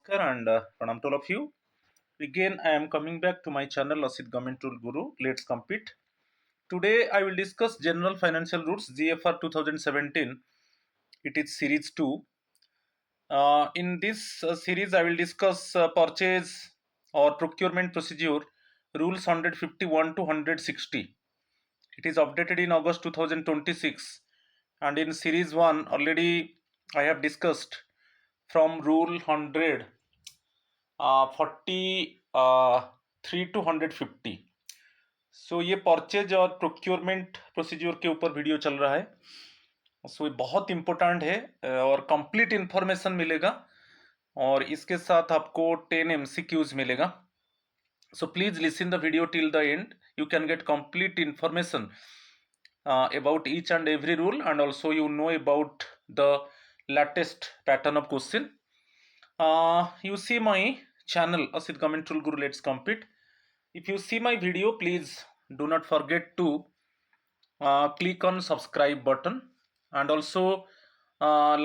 And pranam to all of you. Again, I am coming back to my channel Asit Government Rule Guru. Let's compete. Today, I will discuss General Financial Rules GFR 2017. It is Series 2. In this series, I will discuss purchase or procurement procedure rules 151 to 160. It is updated in August 2026. And in Series 1, already I have discussed from Rule 100 43 to 150. So ये purchase और procurement procedure के ऊपर video चल रहा है. सो ये बहुत important है और कंप्लीट इंफॉर्मेशन मिलेगा और इसके साथ आपको 10 MCQs मिलेगा. So please listen the video till the end. You can get complete information about each and every rule, and also you know about the latest pattern of question. You see my channel Asit Government Rule Guru. Let's compete. If you see my video, please do not forget to click on subscribe button, and also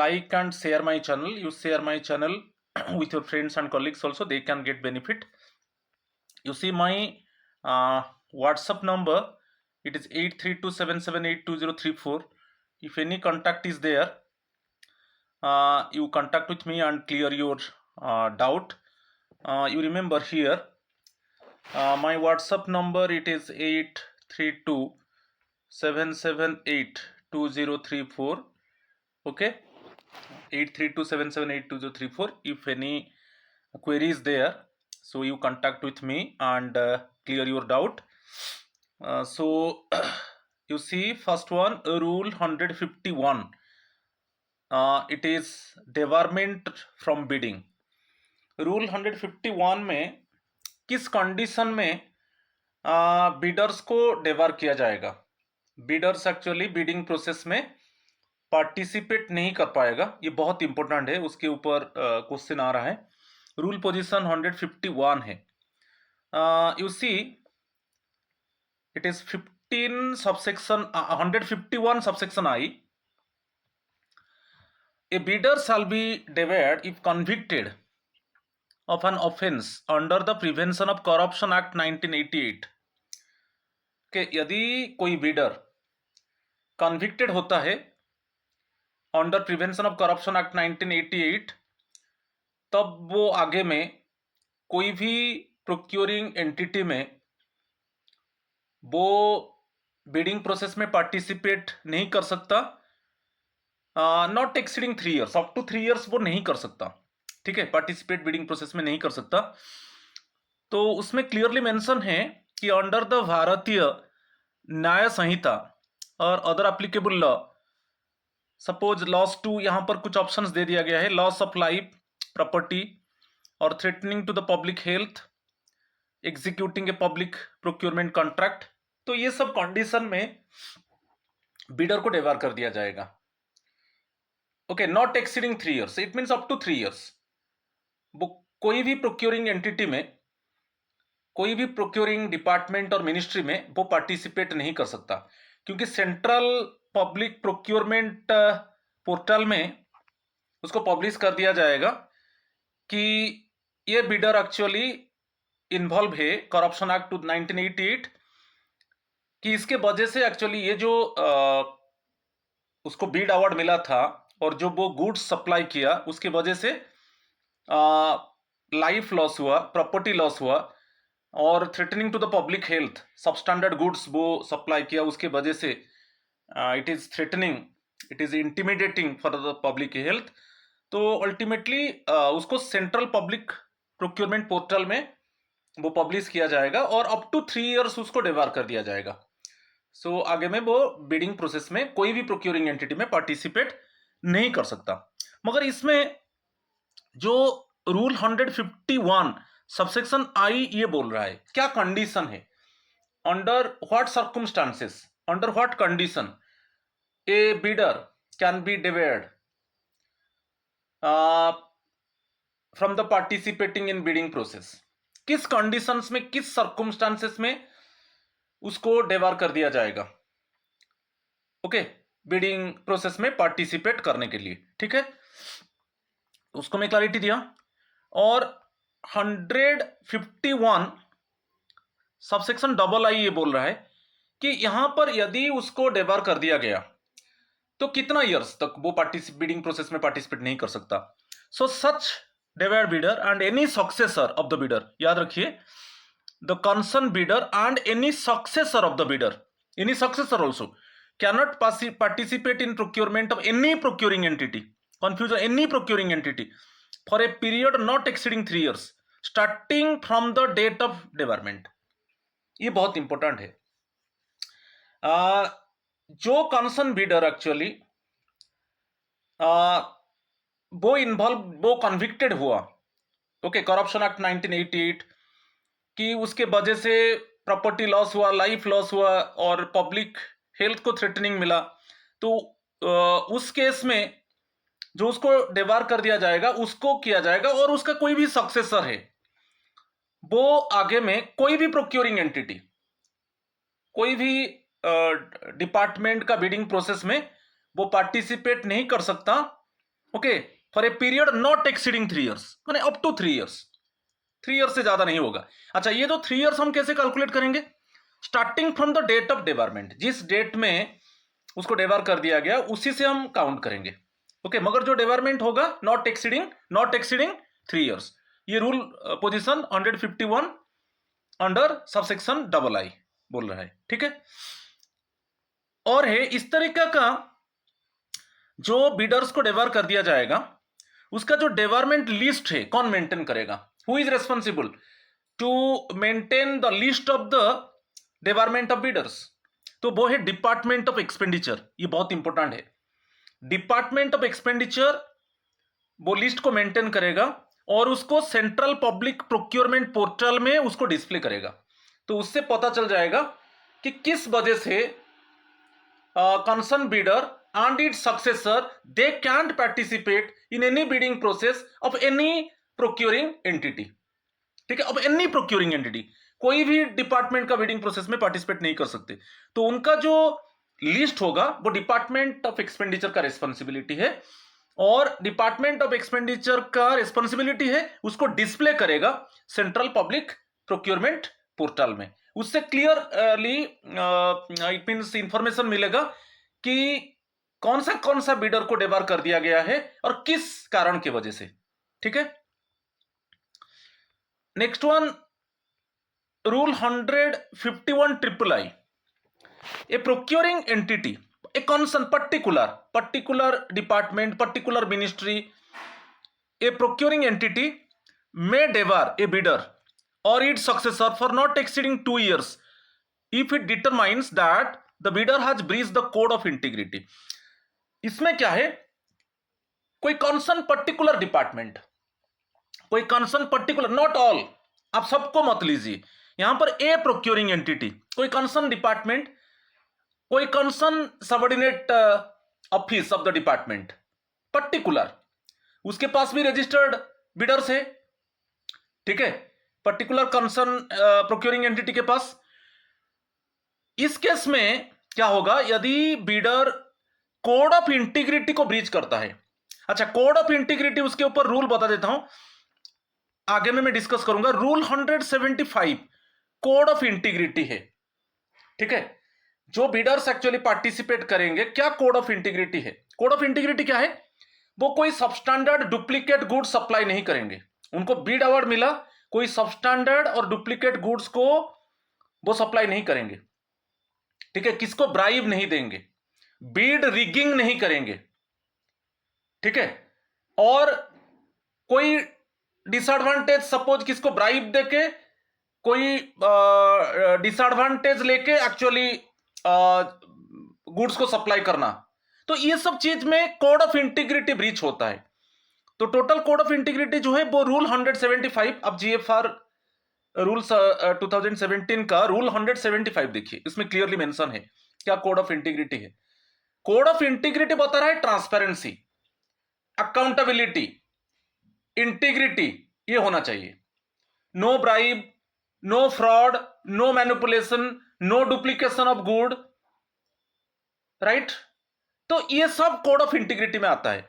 like and share my channel. You share my channel with your friends and colleagues also, they can get benefit. You see my WhatsApp number. It is 8327782034. If any contact is there, you contact with me and clear your doubt. You remember here my WhatsApp number, it is 8327782034. okay, 8327782034. If any query is there, so you contact with me and clear your doubt. So you see, first one, rule 151. It is debarment from bidding. Rule 151 में किस condition में bidders को डेबार किया जाएगा. Bidders actually bidding process में participate नहीं कर पाएगा. ये बहुत इंपॉर्टेंट है, उसके ऊपर क्वेश्चन आ रहा है. रूल पोजीशन 151 है. You see, it is 15 subsection 151 subsection I. A bidder shall be debarred if convicted of an offence under the Prevention of Corruption Act 1988. कि यदि कोई बिडर कन्विक्टेड होता है under prevention of corruption act 1988, तब वो आगे में कोई भी प्रोक्योरिंग एंटिटी में वो बिडिंग प्रोसेस में पार्टिसिपेट नहीं कर सकता. Not exceeding 3 years, up to 3 years वो नहीं कर सकता. ठीक है, पार्टिसिपेट बिडिंग प्रोसेस में नहीं कर सकता. तो उसमें क्लियरली मेंशन है कि अंडर द भारतीय न्याय संहिता और other applicable law, suppose loss to, यहाँ पर कुछ ऑप्शंस दे दिया गया है. लॉस ऑफ लाइफ, प्रॉपर्टी और threatening to the public health, executing a public procurement contract. तो ये सब कंडीशन में बिडर को डेबार कर दिया जाएगा. Okay, not exceeding 3 years, it means up to 3 years. वो कोई भी प्रोक्योरिंग एंटिटी में, कोई भी प्रोक्योरिंग डिपार्टमेंट और मिनिस्ट्री में वो पार्टिसिपेट नहीं कर सकता, क्योंकि सेंट्रल पब्लिक प्रोक्योरमेंट पोर्टल में उसको पब्लिश कर दिया जाएगा कि ये बिडर एक्चुअली इन्वॉल्व है करप्शन एक्ट 1988, कि इसके वजह से एक्चुअली ये जो उसको बीड अवार्ड मिला था और जो वो गुड्स सप्लाई किया, उसके वजह से लाइफ लॉस हुआ, प्रॉपर्टी लॉस हुआ, और threatening to the public health, substandard goods वो सप्लाई किया, उसके वजह से it is threatening, it is intimidating for the public health. तो अल्टीमेटली उसको सेंट्रल पब्लिक प्रोक्योरमेंट पोर्टल में वो पब्लिश किया जाएगा और अप टू 3 years उसको डेबार कर दिया जाएगा. सो आगे में वो बिडिंग प्रोसेस में कोई भी प्रोक्योरिंग एंटिटी में पार्टिसिपेट नहीं कर सकता. मगर इसमें जो रूल 151 सबसेक्शन आई ये बोल रहा है, क्या कंडीशन है, under what circumstances, under what condition a bidder can be debarred from the participating in bidding process. किस कंडीशंस में, किस सर्कमस्टांसेस में उसको डेबार कर दिया जाएगा. ओके, बिडिंग प्रोसेस में पार्टिसिपेट करने के लिए. ठीक है, उसको मैं क्लैरिटी दिया. और 151 सबसेक्शन डबल आई ये बोल रहा है कि यहां पर यदि उसको डेबार कर दिया गया तो कितना ईयर्स तक वो बिडिंग प्रोसेस में पार्टिसिपेट नहीं कर सकता। सो सच डेवेड bidder and any successor of the bidder, याद रखिए, the concern bidder and any successor of the bidder, any successor also cannot participate in procurement of any procuring entity, confusion, any procuring entity for a period not exceeding 3 years starting from the date of debarment। ये बहुत important है। जो concern bidder actually वो convicted हुआ, okay, corruption act 1988 कि उसके वजह से प्रॉपर्टी लॉस हुआ, लाइफ लॉस हुआ और पब्लिक हेल्थ को थ्रेटनिंग मिला, तो उस केस में जो उसको डेबार कर दिया जाएगा उसको किया जाएगा, और उसका कोई भी सक्सेसर है वो आगे में कोई भी प्रोक्योरिंग एंटिटी, कोई भी डिपार्टमेंट का बिडिंग प्रोसेस में वो पार्टिसिपेट नहीं कर सकता, okay, for a period not exceeding 3 years, माने अप टू 3 इयर्स, 3 इयर्स से ज्यादा नहीं होगा। अच्छा, ये जो 3 इयर्स हम कैसे कैलकुलेट करेंगे? Starting from the date of debarment, जिस डेट में उसको डेबार कर दिया गया उसी से हम काउंट करेंगे, ओके, मगर जो डेबारमेंट होगा नॉट एक्सीडिंग 3 इयर्स। ये rule position 151 under subsection double आई बोल रहा है, ठीक है। और है इस तरीका का जो बिडर्स को डेबार कर दिया जाएगा उसका जो डेबारमेंट लिस्ट है कौन मेंटेन करेगा? Who is responsible to maintain the list of the debarment of bidders? तो वो है डिपार्टमेंट ऑफ एक्सपेंडिचर। ये बहुत इंपॉर्टेंट है। डिपार्टमेंट ऑफ एक्सपेंडिचर वो लिस्ट को मेंटेन करेगा और उसको सेंट्रल पब्लिक प्रोक्योरमेंट पोर्टल में उसको डिस्प्ले करेगा, तो उससे पता चल जाएगा कि किस वजह से concern bidder and its successor they can't participate in any bidding process of any procuring entity, ठीक है। अब एनी प्रोक्योरिंग एंटिटी कोई भी डिपार्टमेंट का बिडिंग प्रोसेस में पार्टिसिपेट नहीं कर सकते, तो उनका जो लिस्ट होगा वो डिपार्टमेंट ऑफ एक्सपेंडिचर का रिस्पॉन्सिबिलिटी है, और डिपार्टमेंट ऑफ एक्सपेंडिचर का रिस्पॉन्सिबिलिटी है उसको डिस्प्ले करेगा सेंट्रल पब्लिक प्रोक्योरमेंट पोर्टल में। उससे क्लियरली इट मींस इंफॉर्मेशन मिलेगा कि कौन सा बिडर को डेबार कर दिया गया है और किस कारण की वजह से, ठीक है। Next one, rule 151 triple I, A procuring entity, a concern particular department, particular ministry, A procuring entity may debar a bidder or its successor for not exceeding 2 years if it determines that the bidder has breached the code of integrity। इसमें क्या है, कोई concern particular department, कोई concern particular, not all, आप सबको मत लीजिए, यहां पर ए प्रोक्योरिंग एंटिटी, कोई कंसर्न डिपार्टमेंट, कोई concern subordinate office of the department particular, उसके पास भी रजिस्टर्ड बिडर्स है, ठीक है, पर्टिकुलर कंसर्न प्रोक्योरिंग एंटिटी के पास। इस केस में क्या होगा, यदि बिडर कोड ऑफ इंटीग्रिटी को ब्रीच करता है। अच्छा, कोड ऑफ इंटीग्रिटी, उसके ऊपर रूल बता देता हूं, आगे में मैं डिस्कस करूंगा। रूल 175 कोड ऑफ इंटीग्रिटी है, ठीक है। जो बिडर्स एक्चुअली पार्टिसिपेट करेंगे, क्या कोड ऑफ इंटीग्रिटी है? कोड ऑफ इंटीग्रिटी क्या है, वो कोई सबस्टैंडर्ड डुप्लीकेट गुड्स सप्लाई नहीं करेंगे। उनको बीड अवार्ड मिला, कोई सबस्टैंडर्ड और डुप्लीकेट गुड्स को वो सप्लाई नहीं करेंगे, ठीक है। किसको ब्राइब नहीं देंगे, बीड रिगिंग नहीं करेंगे, ठीक है। और कोई डिसएडवांटेज, सपोज किसको ब्राइब देके कोई डिसएडवांटेज लेके एक्चुअली गुड्स को सप्लाई करना, तो ये सब चीज में कोड ऑफ इंटीग्रिटी ब्रीच होता है। तो टोटल कोड ऑफ इंटीग्रिटी जो है वो रूल 175, अब जीएफआर रूल्स 2017 का रूल 175 देखिए, इसमें क्लियरली मेंशन है क्या कोड ऑफ इंटीग्रिटी है। कोड ऑफ इंटीग्रिटी बता रहा है ट्रांसपेरेंसी, अकाउंटेबिलिटी, इंटीग्रिटी, ये होना चाहिए। No bribe, no fraud, no manipulation, no duplication of good, right. तो ये सब कोड ऑफ इंटीग्रिटी में आता है।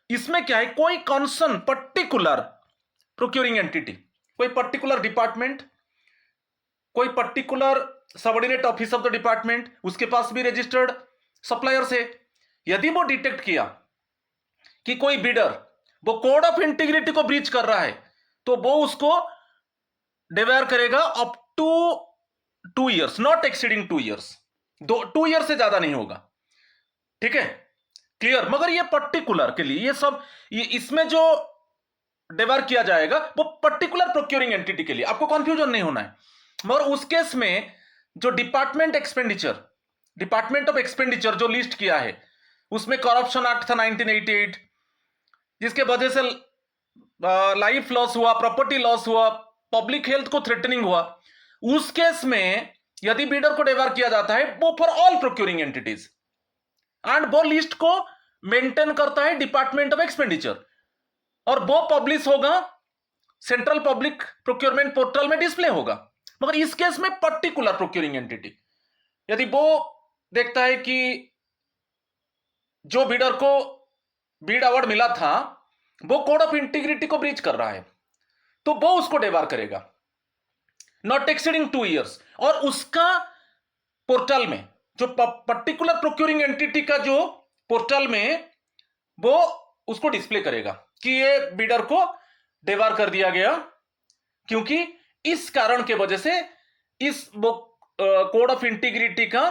इसमें क्या है, कोई कंसर्न पर्टिकुलर प्रोक्यूरिंग एंटिटी, कोई पर्टिकुलर डिपार्टमेंट, कोई particular subordinate office of the department, उसके पास भी रजिस्टर्ड सप्लायर्स है। यदि वो डिटेक्ट किया कि कोई बिडर वो कोड ऑफ इंटीग्रिटी को ब्रीच कर रहा है, तो वो उसको डिवेयर करेगा up to 2 years, not exceeding 2 years, 2 years से ज्यादा नहीं होगा। ठीक है, क्लियर। मगर ये पर्टिकुलर के लिए ये सब इसमें जो डिवेयर किया जाएगा वो पर्टिकुलर प्रोक्यूरिंग एंटिटी के लिए, आपको कंफ्यूजन नहीं होना है। मगर उस केस में जो डिपार्टमेंट ऑफ एक्सपेंडिचर जो लिस्ट किया है, उसमें करप्शन एक्ट था 1988, जिसके वजह से लाइफ लॉस हुआ, प्रॉपर्टी लॉस हुआ, पब्लिक हेल्थ को थ्रेटनिंग हुआ। उस केस में यदि बिडर को डिवेयर किया जाता है वो for all procuring entities, and वो लिस्ट को मेंटेन करता है डिपार्टमेंट ऑफ एक्सपेंडिचर, और वो पब्लिश होगा सेंट्रल पब्लिक प्रोक्योरमेंट पोर्टल में डिस्प्ले होगा। मगर इस केस में पर्टिकुलर प्रोक्यूरिंग एंटिटी यदि वो देखता है कि जो बिडर को बीड अवार्ड मिला था वो कोड ऑफ इंटीग्रिटी को ब्रीच कर रहा है, तो वो उसको डिवेयर करेगा नॉट एक्सीडिंग 2 years, और उसका पोर्टल में जो पर्टिकुलर प्रोक्यूरिंग एंटिटी का जो पोर्टल में वो उसको डिस्प्ले करेगा कि ये बिडर को डिवेयर कर दिया गया, क्योंकि इस कारण के वजह से इस वो कोड ऑफ इंटीग्रिटी का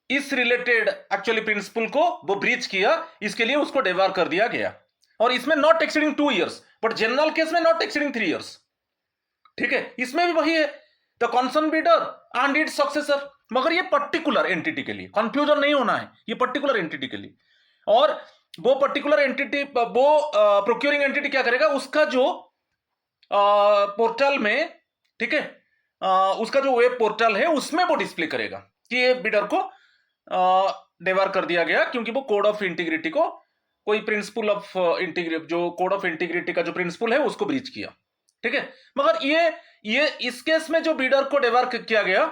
इस रिलेटेड एक्चुअली प्रिंसिपल को वो ब्रीच किया, इसके लिए उसको डिवेयर कर दिया गया। और इसमें not exceeding 2 years, but general case में नॉट एक्सीडिंग 3 years। ठीक है, इसमें भी वही है, the concern bidder and it's successor. मगर ये पर्टिकुलर एंटिटी के लिए, कंफ्यूजन नहीं होना है, ये पर्टिकुलर एंटिटी के लिए। और वो पर्टिकुलर एंटिटी, वो प्रोक्यूरिंग एंटिटी क्या करेगा, उसका जो पोर्टल में, ठीक है, उसका जो वेब पोर्टल है उसमें वो डिस्प्ले करेगा कि ये बिडर को डिवेयर कर दिया गया, क्योंकि वो कोड ऑफ इंटीग्रिटी को, कोई प्रिंसिपल ऑफ इंटीग्रिटी, जो कोड ऑफ इंटीग्रिटी का जो प्रिंसिपल है उसको ब्रीच किया। ठीक है, मगर ये इस केस में जो बिडर को डिवेयर किया गया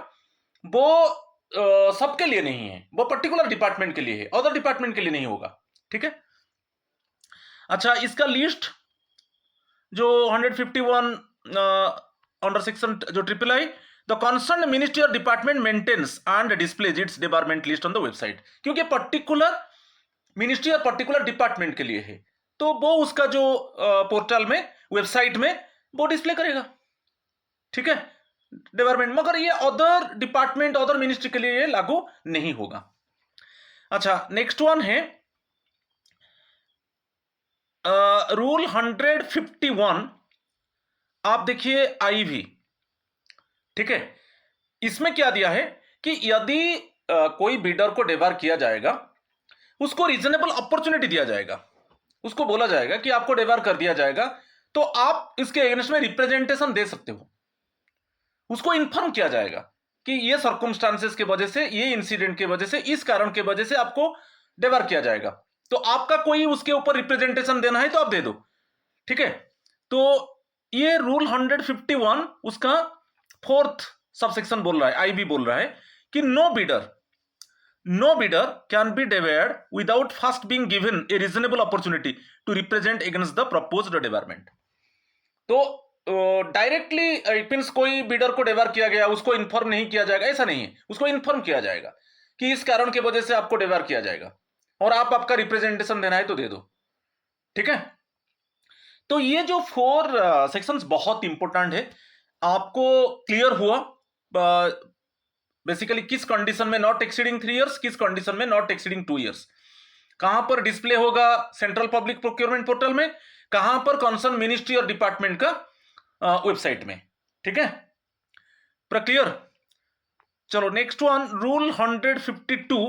वो सबके लिए नहीं है, वो पर्टिकुलर डिपार्टमेंट के लिए है, अदर डिपार्टमेंट के लिए नहीं होगा। ठीक है, अच्छा, इसका लिस्ट जो 151 अंडर सेक्शन जो III, द कंसर्न मिनिस्ट्री और department maintains and displays its department list on the website, क्योंकि पर्टिकुलर मिनिस्ट्री और पर्टिकुलर डिपार्टमेंट के लिए है, तो वो उसका जो पोर्टल में, वेबसाइट में वो डिस्प्ले करेगा। ठीक है, डिपार्टमेंट, मगर ये अदर डिपार्टमेंट, अदर मिनिस्ट्री के लिए ये लागू नहीं होगा। अच्छा, नेक्स्ट वन है रूल 151, आप देखिए IV। ठीक है, इसमें क्या दिया है कि यदि कोई बिडर को डिवेयर किया जाएगा, उसको रीजनेबल अपॉर्चुनिटी दिया जाएगा, उसको बोला जाएगा कि आपको डिवेयर कर दिया जाएगा, तो आप इसके अगेंस्ट में रिप्रेजेंटेशन दे सकते हो। उसको इन्फॉर्म किया जाएगा कि ये सर्कमस्टांसेस के वजह से, ये इंसिडेंट के वजह से, इस कारण के वजह से आपको डिवेयर किया जाएगा, तो आपका कोई उसके ऊपर रिप्रेजेंटेशन देना है तो आप दे दो। ठीक है, तो ये रूल 151 उसका 4th सबसेक्शन बोल रहा है, IV बोल रहा है कि no bidder can be debarred without first being given a reasonable opportunity to represent against the proposed debarment. तो डायरेक्टली मींस कोई बिडर को डिवेयर किया गया, उसको इन्फॉर्म नहीं किया जाएगा, ऐसा नहीं है, उसको इन्फॉर्म किया जाएगा कि इस कारण की वजह से आपको डिवेयर किया जाएगा, और आपका रिप्रेजेंटेशन देना है तो दे दो। ठीक है, तो ये जो 4 सेक्शंस बहुत इंपॉर्टेंट है, आपको क्लियर हुआ बेसिकली किस कंडीशन में नॉट एक्सीडिंग 3 years, किस कंडीशन में नॉट एक्सीडिंग 2 years, कहां पर डिस्प्ले होगा सेंट्रल पब्लिक प्रोक्योरमेंट पोर्टल में, कहां पर कंसर्न मिनिस्ट्री और डिपार्टमेंट का वेबसाइट में। ठीक है, पूरा क्लियर। चलो next one, rule 152,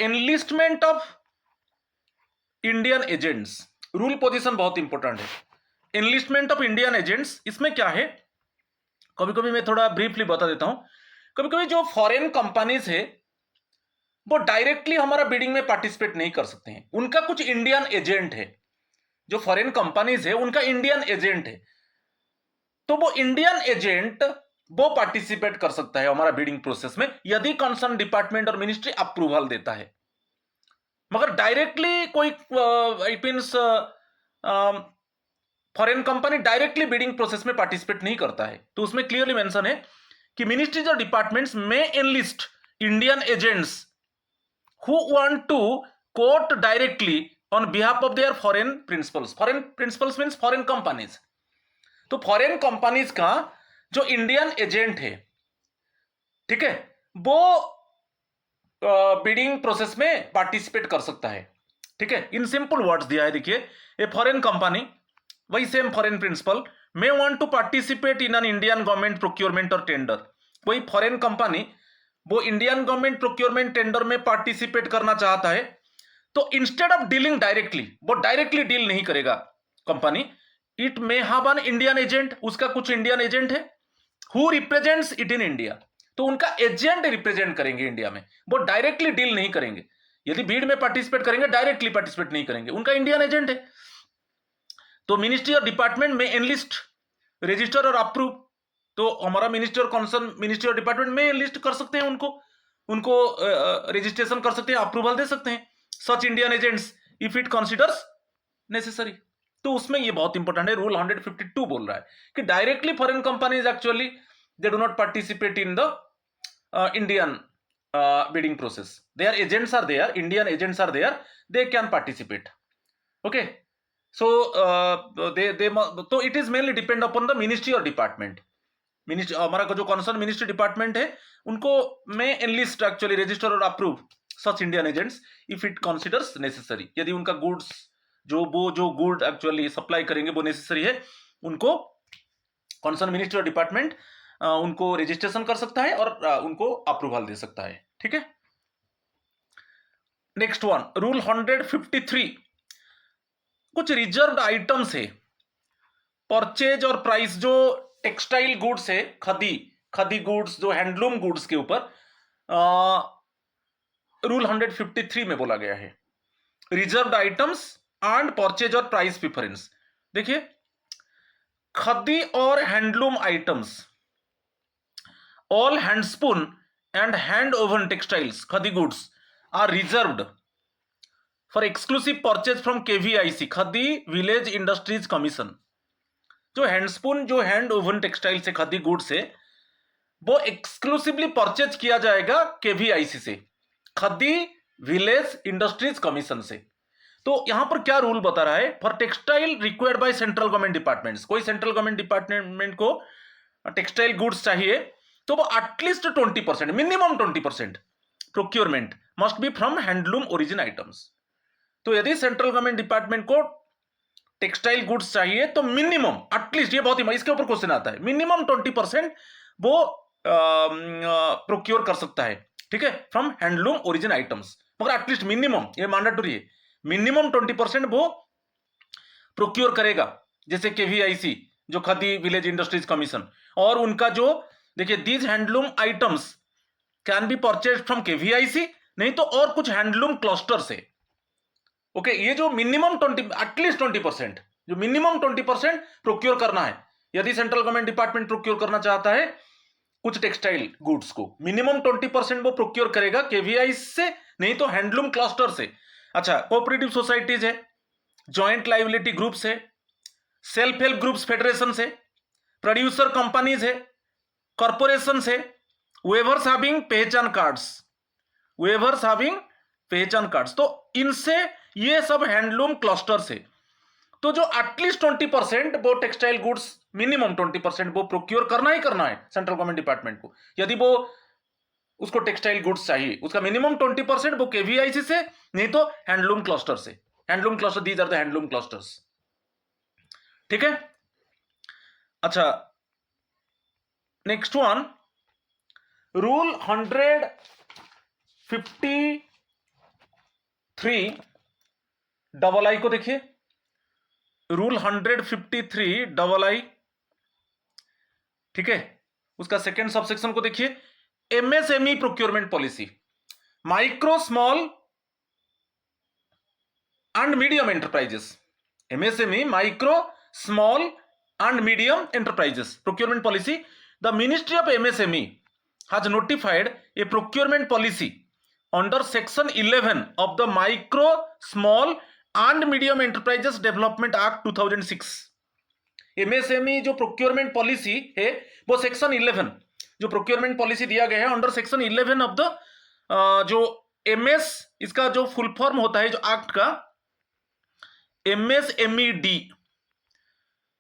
enlistment of Indian agents. Rule position बहुत इंपॉर्टेंट है, एनलिस्टमेंट ऑफ इंडियन एजेंट्स। इसमें क्या है, कभी कभी मैं थोड़ा ब्रीफली बता देता हूं। कभी कभी जो फॉरेन कंपनीज है वो डायरेक्टली हमारा बिडिंग में पार्टिसिपेट नहीं कर सकते हैं, उनका कुछ इंडियन एजेंट है, जो फॉरेन कंपनीज है उनका इंडियन एजेंट है, तो वो इंडियन एजेंट वो पार्टिसिपेट कर सकता है हमारा बिडिंग प्रोसेस में, यदि कंसर्न डिपार्टमेंट और मिनिस्ट्री अप्रूवल देता है। मगर डायरेक्टली कोई it means foreign company directly bidding process में पार्टिसिपेट नहीं करता है। तो उसमें क्लियरली मेंशन है कि मिनिस्ट्रीज और डिपार्टमेंट्स में enlist Indian agents who want to quote directly on behalf of their foreign principals. Foreign principals means foreign companies. तो फॉरेन कंपनीज का जो इंडियन एजेंट है, ठीक है, वो बिडिंग प्रोसेस में पार्टिसिपेट कर सकता है। ठीक है, इन सिंपल वर्ड्स दिया है, देखिए, ए फॉरेन कंपनी, वही same foreign principal, may want to participate in an Indian government procurement और टेंडर। कोई फॉरेन कंपनी वो इंडियन गवर्नमेंट प्रोक्योरमेंट टेंडर में पार्टिसिपेट करना चाहता है, तो इंस्टेड ऑफ डीलिंग डायरेक्टली, वो डायरेक्टली डील नहीं करेगा company, it may have an Indian agent, उसका कुछ इंडियन एजेंट है, who represents it in India. तो उनका एजेंट रिप्रेजेंट करेंगे इंडिया में, वो डायरेक्टली डील नहीं करेंगे। यदि बीड में पार्टिसिपेट करेंगे, डायरेक्टली पार्टिसिपेट नहीं करेंगे, उनका इंडियन एजेंट है। तो मिनिस्ट्री और डिपार्टमेंट में एनलिस्ट, रजिस्टर और अप्रूव। तो हमारा मिनिस्ट्री और कंसर्न मिनिस्ट्री और डिपार्टमेंट में एनलिस्ट कर सकते हैं, उनको रजिस्ट्रेशन कर सकते हैं, अप्रूवल दे सकते हैं such Indian agents if it considers necessary. तो उसमें ये बहुत इंपॉर्टेंट है, रूल 152 बोल रहा है कि directly foreign companies actually they do not participate in the Indian bidding process. Their agents are there, Indian agents are there, they can participate. Okay, so तो it is mainly depend upon the ministry or department. Ministry, हमारा जो concern ministry department है, उनको में analyst actually register और approve such Indian agents if it considers necessary. यदि उनका goods जो गुड एक्चुअली सप्लाई करेंगे वो नेसेसरी है, उनको कंसर्न मिनिस्ट्री और डिपार्टमेंट उनको रजिस्ट्रेशन कर सकता है और उनको अप्रूवल दे सकता है। ठीक है, नेक्स्ट वन, रूल 153, कुछ रिजर्व्ड आइटम्स है, परचेज और प्राइस, जो टेक्सटाइल गुड्स है, खदी गुड्स, जो हैंडलूम गुड्स के ऊपर रूल 153 में बोला गया है, रिजर्व्ड आइटम्स एंड परचेज और प्राइस प्रेफरेंस। देखिए, खदी और handloom items, all hand spoon and hand woven textiles khadi goods are reserved for exclusive purchase from KVIC, Khadi Village Industries Commission। जो हैंड स्पून, जो hand oven textile से खदी goods है, वो exclusively purchase किया जाएगा KVIC से, खदी village industries commission से। तो यहां पर क्या रूल बता रहा है, for textile required by central government departments, कोई सेंट्रल गवर्नमेंट डिपार्टमेंट को टेक्सटाइल गुड्स चाहिए, तो वो at least 20%, minimum 20% procurement must be from handloom origin items. तो यदि सेंट्रल गवर्नमेंट डिपार्टमेंट को टेक्सटाइल गुड्स चाहिए, तो मिनिमम एटलीस्ट, ये बहुत ही, इसके ऊपर क्वेश्चन आता है, मिनिमम 20% वो प्रोक्योर कर सकता है। ठीक है, फ्रॉम हैंडलूम ओरिजिन आइटम्स, मगर एटलीस्ट मिनिमम, ये मैंडेटरी है, मिनिमम 20% वो प्रोक्योर करेगा, जैसे KVIC, जो खदी विलेज इंडस्ट्रीज कमीशन। और उनका जो, देखिए, these handloom items can be purchase from KVIC, नहीं तो और कुछ हैंडलूम क्लस्टर से। ओके, ये जो मिनिमम 20, एटलीस्ट 20%, जो मिनिमम 20% प्रोक्योर करना है, यदि सेंट्रल गवर्नमेंट डिपार्टमेंट प्रोक्योर करना चाहता है कुछ टेक्सटाइल गुड्स को, मिनिमम 20% वो प्रोक्योर करेगा KVIC से, नहीं तो हैंडलूम क्लस्टर से। अच्छा, कोऑपरेटिव सोसाइटीज है, जॉइंट लाइबिलिटी ग्रुप्स है, सेल्फ हेल्प ग्रुप्स फेडरेशन से, प्रोड्यूसर कंपनीज है, कॉर्पोरेशन से, वेवर्स हैविंग पहचान कार्ड्स, वेवर्स हैविंग पहचान कार्ड्स, तो इनसे, ये सब हैंडलूम क्लस्टर से। तो जो एटलीस्ट 20% वो टेक्सटाइल गुड्स, मिनिमम 20% वो प्रोक्योर करना ही करना है सेंट्रल गवर्नमेंट डिपार्टमेंट को, यदि वो उसको टेक्सटाइल गुड्स चाहिए, उसका मिनिमम 20% वो KVIC से, नहीं तो हैंडलूम क्लस्टर से। Handloom cluster, these are the handloom clusters. ठीक है, अच्छा, next one, rule 153 double I को देखिए, रूल 153 डबल आई, ठीक है, उसका सेकेंड सबसेक्शन को देखिए, MSME procurement policy, micro small and medium enterprises, MSME, micro small and medium enterprises procurement policy. The Ministry of MSME has notified a procurement policy under Section 11 of the Micro, Small and Medium Enterprises Development Act 2006. MSME जो procurement policy है वो section 11 जो procurement policy दिया गया है under section 11 of the जो MS, इसका जो फुल फॉर्म होता है जो एक्ट का MSMED,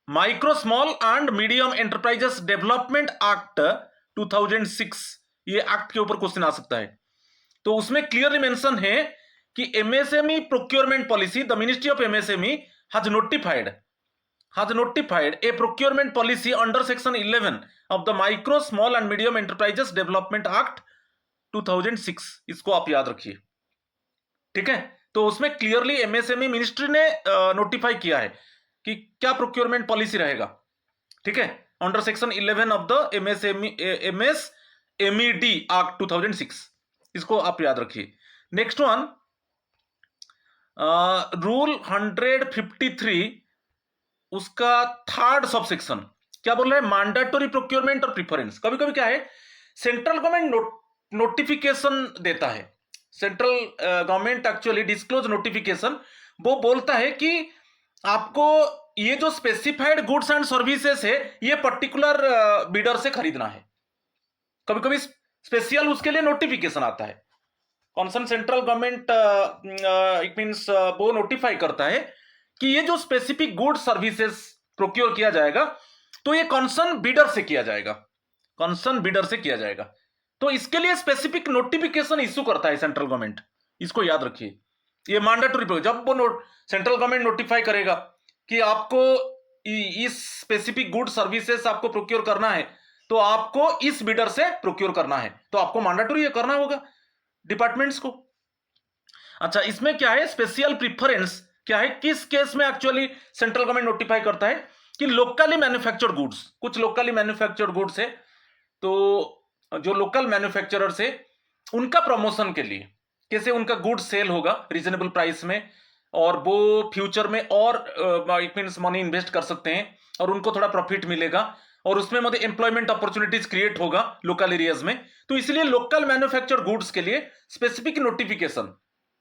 micro small and medium enterprises development act 2006, ये एक्ट के ऊपर क्वेश्चन आ सकता है। तो उसमें क्लियरली मेंशन है कि MSME procurement policy, the ministry of MSME has notified a procurement policy under section 11 of the micro small and medium enterprises development act 2006, इसको आप याद रखिए, ठीक है। तो उसमें क्लियरली एमएसएमई मिनिस्ट्री ने नोटिफाई किया है कि क्या प्रोक्योरमेंट पॉलिसी रहेगा, ठीक है, under section 11 of the MSMED act 2006, इसको आप याद रखिए। नेक्स्ट वन, रूल 153, उसका थर्ड सब सेक्शन क्या बोल रहा है, मैंडेटरी प्रोक्योरमेंट और प्रिफरेंस। कभी कभी क्या है, सेंट्रल गवर्नमेंट नोटिफिकेशन देता है, central government actually disclose notification, वो बोलता है कि आपको ये जो स्पेसिफाइड गुड्स एंड सर्विसेज है ये पर्टिकुलर बिडर से खरीदना है। कभी कभी स्पेशल उसके लिए नोटिफिकेशन आता है, concern central government it means वो नोटिफाई करता है कि ये जो स्पेसिफिक गुड सर्विसेज प्रोक्योर किया जाएगा तो ये कॉन्सर्न बिडर से किया जाएगा, तो इसके लिए स्पेसिफिक नोटिफिकेशन इश्यू करता है सेंट्रल गवर्नमेंट, इसको याद रखिए। ये मैंडेटरी, जब वो सेंट्रल गवर्नमेंट नोटिफाई करेगा कि आपको इस स्पेसिफिक गुड सर्विसेज आपको प्रोक्योर करना है तो आपको इस बिडर से प्रोक्योर करना है, तो आपको मैंडेटरी ये करना होगा डिपार्टमेंट्स को। अच्छा, इसमें क्या है, स्पेशल प्रिफरेंस क्या है, किस केस में एक्चुअली सेंट्रल गवर्नमेंट नोटिफाई करता है कि लोकली मैन्युफैक्चर्ड गुड्स, कुछ लोकली मैन्युफैक्चर्ड गुड्स है, तो जो लोकल मैन्युफैक्चरर्स है उनका प्रमोशन के लिए कैसे उनका गुड्स सेल होगा रीजनेबल प्राइस में, और वो फ्यूचर में और इट मींस मनी इन्वेस्ट कर सकते हैं और उनको थोड़ा प्रॉफिट मिलेगा और उसमें मतलब एम्प्लॉयमेंट अपॉर्चुनिटीज क्रिएट होगा लोकल एरियाज में। तो इसलिए लोकल मैन्युफैक्चर्ड गुड्स के लिए specific notification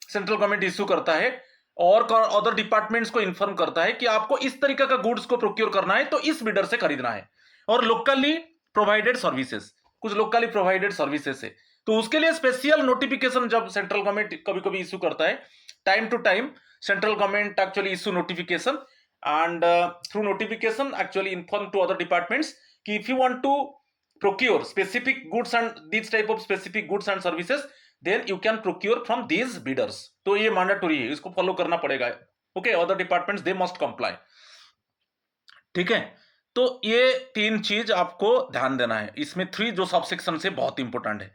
central government issue करता है और अदर डिपार्टमेंट्स को इन्फॉर्म करता है कि आपको इस तरीके का गुड्स को प्रोक्योर करना है तो इस बिडर से खरीदना है, और लोकली प्रोवाइडेड सर्विसेज, कुछ लोकली प्रोवाइडेड सर्विसेज है तो उसके लिए स्पेशल नोटिफिकेशन जब सेंट्रल गवर्नमेंट कभी कभी इश्यू करता है, time to time central government actually issue notification and through notification actually inform to other departments कि if you want to procure specific goods and these type of specific goods and services then you can procure from these bidders। तो ये mandatory है, इसको follow करना पड़ेगा, okay, other departments they must comply, ठीक है। तो ये तीन चीज आपको ध्यान देना है, इसमें 3 जो सब सेक्शन से बहुत इंपॉर्टेंट है।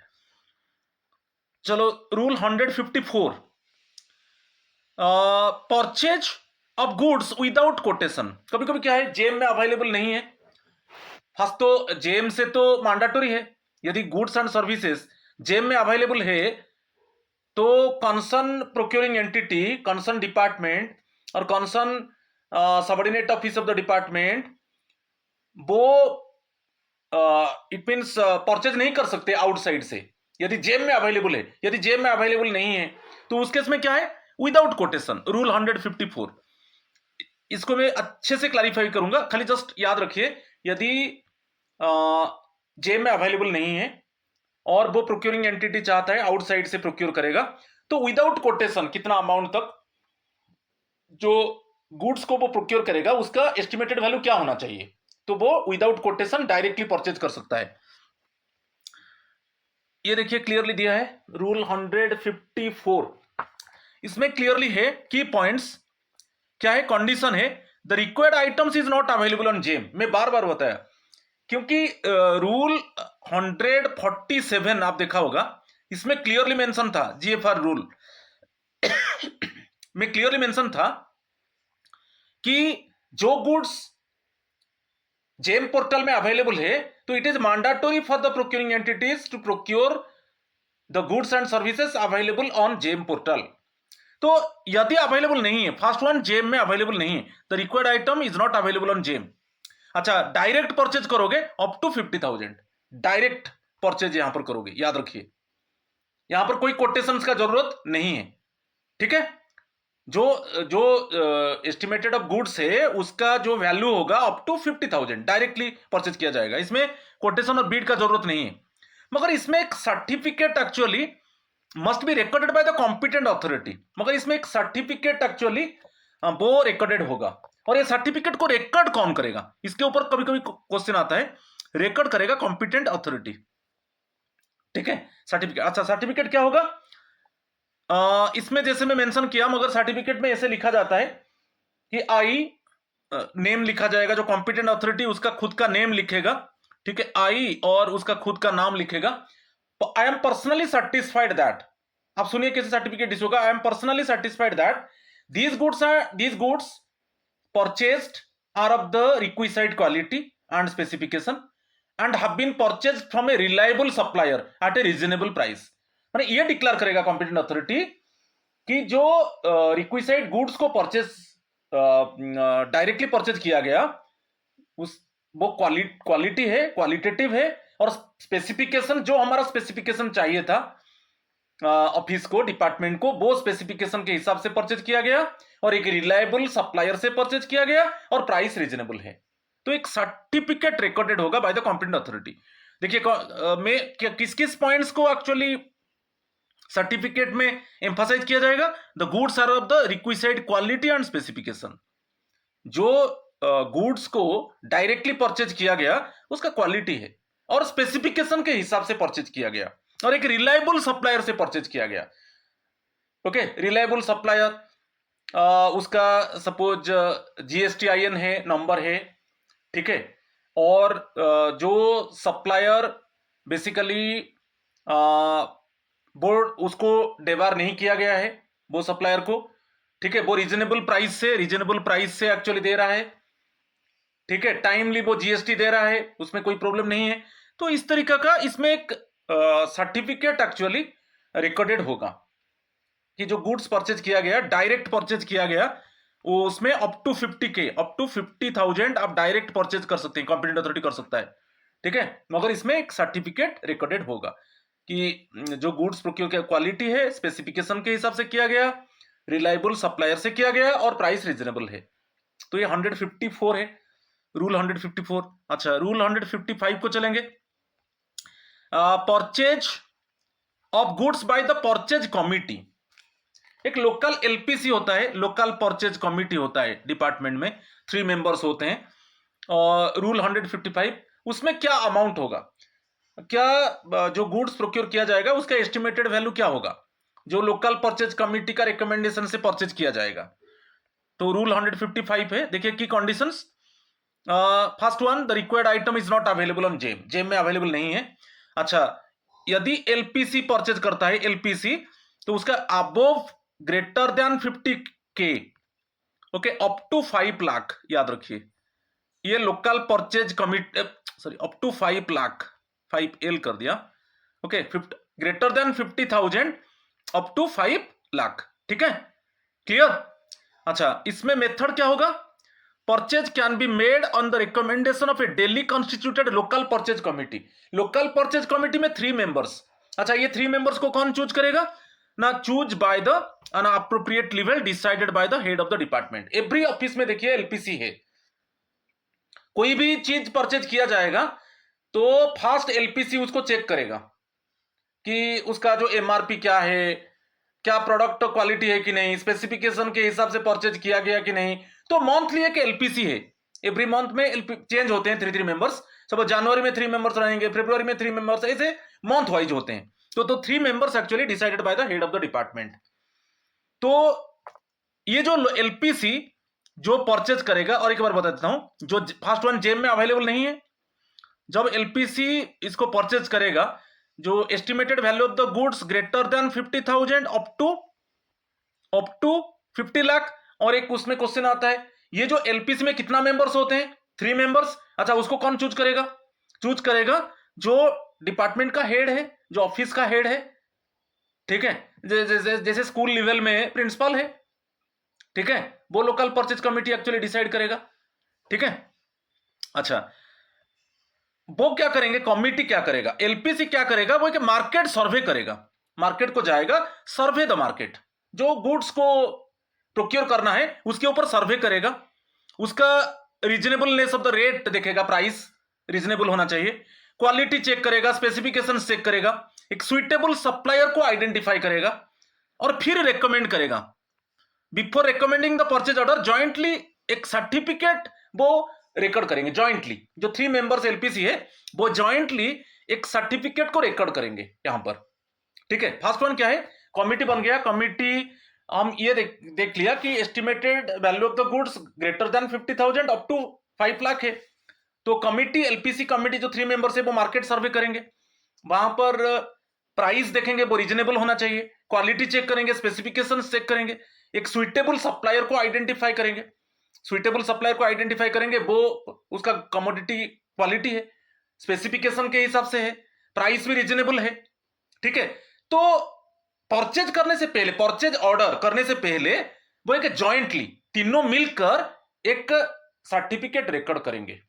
चलो, rule 154, purchase of goods without quotation. कभी कभी क्या है, जेम में अवेलेबल नहीं है, फर्स्ट तो जेम से तो मैंडेटरी है, यदि गुड्स एंड सर्विसेज जेम में अवेलेबल है तो concern procuring entity, concern department और concern subordinate office of the department वो इट मींस परचेज नहीं कर सकते आउटसाइड से यदि जेम में अवेलेबल है। यदि जेम में अवेलेबल नहीं है तो उस केस में क्या है, विदाउट कोटेशन, रूल 154। इसको मैं अच्छे से क्लैरिफाई करूंगा, खाली जस्ट याद रखिए, यदि जेम में अवेलेबल नहीं है और वो प्रोक्योरिंग एंटिटी चाहता है आउटसाइड से प्रोक्योर करेगा तो विदाउट कोटेशन कितना अमाउंट तक जो गुड्स को वो प्रोक्योर करेगा उसका एस्टिमेटेड वैल्यू क्या होना चाहिए, तो वो विदाउट कोटेशन डायरेक्टली परचेज कर सकता है। ये देखिए क्लियरली दिया है रूल 154, इसमें क्लियरली है की पॉइंट्स क्या है, कंडीशन है the required items is not available on GeM. मैं बार बार बताया क्योंकि रूल 147 आप देखा होगा, इसमें क्लियरली मेंशन था, जीएफआर रूल में क्लियरली मेंशन था कि जो गुड्स जेम पोर्टल में अवेलेबल है तो it is mandatory for the procuring entities to procure the goods and services available on GeM portal. तो यदि अवेलेबल नहीं है, फर्स्ट वन जेम में अवेलेबल नहीं है, the required item is not available on GeM. अच्छा, डायरेक्ट परचेज करोगे अप टू 50,000, डायरेक्ट परचेज यहां पर करोगे, याद रखिए, यहां पर कोई कोटेशंस का जरूरत नहीं है, ठीक है। जो जो एस्टिमेटेड ऑफ गुड्स है उसका जो वैल्यू होगा अप टू 50,000 डायरेक्टली परचेज किया जाएगा। इसमें कोटेशन और बीड का जरूरत नहीं है, मगर इसमें एक certificate actually must be recorded by the competent authority. मगर इसमें एक सर्टिफिकेट एक्चुअली वो रिकॉर्डेड होगा, और ये सर्टिफिकेट को रिकॉर्ड कौन करेगा, इसके ऊपर कभी कभी क्वेश्चन आता है। रिकॉर्ड करेगा कॉम्पिटेंट अथॉरिटी, ठीक है। सर्टिफिकेट, अच्छा सर्टिफिकेट क्या होगा, इसमें जैसे मैं मेंशन किया, मगर सर्टिफिकेट में ऐसे लिखा जाता है कि आई नेम लिखा जाएगा, जो कॉम्पिटेंट अथॉरिटी उसका खुद का नेम लिखेगा, ठीक है, आई और उसका खुद का नाम लिखेगा। I am personally satisfied that, आप सुनिए कैसे सर्टिफिकेट इशू होगा। I am personally satisfied that these goods purchased are of the requisite quality and specification and have been purchased from a reliable supplier at a reasonable price. माने ये declare करेगा competent authority कि जो requisite goods को purchase directly purchase किया गया उस वो क्वालिटी है, क्वालिटेटिव है, और स्पेसिफिकेशन जो हमारा स्पेसिफिकेशन चाहिए था ऑफिस को, डिपार्टमेंट को, वो स्पेसिफिकेशन के हिसाब से परचेज किया गया, और एक रिलायबल सप्लायर से परचेज किया गया, और प्राइस रीजनेबल है। तो एक सर्टिफिकेट रिकॉर्डेड होगा बाय द कॉम्पिटेंट अथॉरिटी। देखिए मैं किस किस पॉइंट्स को एक्चुअली सर्टिफिकेट में एम्फासाइज किया जाएगा। The goods are of the requisite quality and specification, जो गुड्स को डायरेक्टली परचेज किया गया उसका क्वालिटी है और स्पेसिफिकेशन के हिसाब से परचेज किया गया, और एक रिलायबल सप्लायर से परचेज किया गया। ओके, रिलायबल सप्लायर उसका सपोज GSTIN है, नंबर है, ठीक है, और जो सप्लायर बेसिकली बोर्ड उसको डेबार नहीं किया गया है वो सप्लायर को, ठीक है, वो रीजनेबल प्राइस से एक्चुअली दे रहा है, ठीक है, टाइमली वो GST दे रहा है, उसमें कोई प्रॉब्लम नहीं है। तो इस तरीका का इसमें एक सर्टिफिकेट एक्चुअली रिकॉर्डेड होगा कि जो गुड्स परचेज किया गया, डायरेक्ट परचेज किया गया, वो उसमें अप टू 50,000 आप डायरेक्ट परचेज कर सकते हैं, कॉम्पिटेंट अथॉरिटी कर सकता है, ठीक है। मगर इसमें एक सर्टिफिकेट रिकॉर्डेड होगा कि जो गुड्स प्रोक्योर की क्वालिटी है, स्पेसिफिकेशन के हिसाब से किया गया, रिलायबल सप्लायर से किया गया, और प्राइस रीजनेबल है। तो ये 154 है, रूल 154। अच्छा, रूल 155 को चलेंगे। Purchase of goods by the purchase committee. एक लोकल LPC होता है, लोकल परचेज कमिटी होता है डिपार्टमेंट में, 3 मेंबर्स होते हैं। और रूल 155 उसमें क्या अमाउंट होगा, क्या जो गुड्स प्रोक्योर किया जाएगा उसका एस्टिमेटेड वैल्यू क्या होगा, जो लोकल परचेज कमिटी का रिकमेंडेशन से परचेज किया जाएगा। तो रूल 155 है, देखिए की conditions. First one, the required item is not available on GeM में अवेलेबल नहीं है। अच्छा, यदि LPC परचेज करता है, LPC, तो उसका above greater than 50K, okay, up to 5 lakh, याद रखिए ये local purchase committee, sorry, up to 5 lakh, 5L कर दिया, okay, greater than 50,000 up to 5 lakh, ठीक है, क्लियर। अच्छा, इसमें मेथड क्या होगा, purchase can be made on the recommendation of a duly constituted local purchase committee. Local purchase committee में 3 members. अच्छा, ये 3 मेंबर्स को कौन चूज करेगा ना, choose by the an appropriate level decided by the head of the department. Every office में देखिए LPC है, कोई भी चीज परचेज किया जाएगा तो फर्स्ट LPC उसको चेक करेगा कि उसका जो MRP क्या है, क्या प्रोडक्ट क्वालिटी है कि नहीं, स्पेसिफिकेशन के हिसाब से परचेज किया गया कि नहीं। तो मंथली एक LPC है, एवरी मंथ में चेंज होते हैं 3 मेंबर्स। सब जनवरी में 3 मेंबर्स रहेंगे, फरवरी में 3 मेंबर्स, ऐसे मंथ वाइज होते हैं। तो 3 members actually decided by the head of the department. तो ये जो LPC जो परचेज करेगा, और एक बार बता देता हूं, जो फर्स्ट वन जेम में अवेलेबल नहीं है, जब LPC इसको परचेज करेगा, जो estimated value of the goods greater than 50,000 up to 50 lakh. और एक उसमें क्वेश्चन आता है, ये जो LPC में कितना मेंबर्स होते हैं, 3 मेंबर्स। अच्छा, उसको कौन चूज करेगा, चूज करेगा जो डिपार्टमेंट का हेड है, जो ऑफिस का हेड है, ठीक है, जैसे स्कूल लेवल में प्रिंसिपल है, ठीक है, वो local purchase committee actually decide करेगा, ठीक है। अच्छा, वो क्या करेंगे, कमिटी क्या करेगा, LPC क्या करेगा, वो एक मार्केट सर्वे करेगा, मार्केट को जाएगा, सर्वे द मार्केट, जो गुड्स को प्रोक्योर करना है उसके ऊपर सर्वे करेगा, उसका रीजनेबलनेस ऑफ द रेट देखेगा, प्राइस रीजनेबल होना चाहिए, क्वालिटी चेक करेगा, स्पेसिफिकेशन चेक करेगा, एक सुइटेबल सप्लायर को आइडेंटिफाई करेगा और फिर रेकमेंड करेगा। Before recommending the purchase order jointly एक सर्टिफिकेट वो रिकॉर्ड करेंगे, जॉइंटली जो 3 मेंबर्स एलपीसी है वो जॉइंटली एक सर्टिफिकेट को रिकॉर्ड करेंगे यहां पर। ठीक है, फर्स्ट वन क्या है, कमिटी बन गया। कमिटी हम ये देख लिया कि estimated value of the goods greater than 50,000 up to 5 lakh है। तो कमिटी, एलपीसी कमिटी जो 3 मेंबर्स है वो मार्केट सर्वे करेंगे, वहां पर प्राइस देखेंगे वो रीजनेबल होना चाहिए, क्वालिटी चेक करेंगे, स्पेसिफिकेशन चेक करेंगे, एक सुइटेबल सप्लायर को आइडेंटिफाई करेंगे। सुइटेबल सप्लायर को आइडेंटिफाई करेंगे, वो उसका कमोडिटी क्वालिटी है, स्पेसिफिकेशन के हिसाब से है, प्राइस भी रीजनेबल है। ठीक है, तो परचेज करने से पहले, परचेज ऑर्डर करने से पहले वो एक जॉइंटली तीनों मिलकर एक सर्टिफिकेट रिकॉर्ड करेंगे।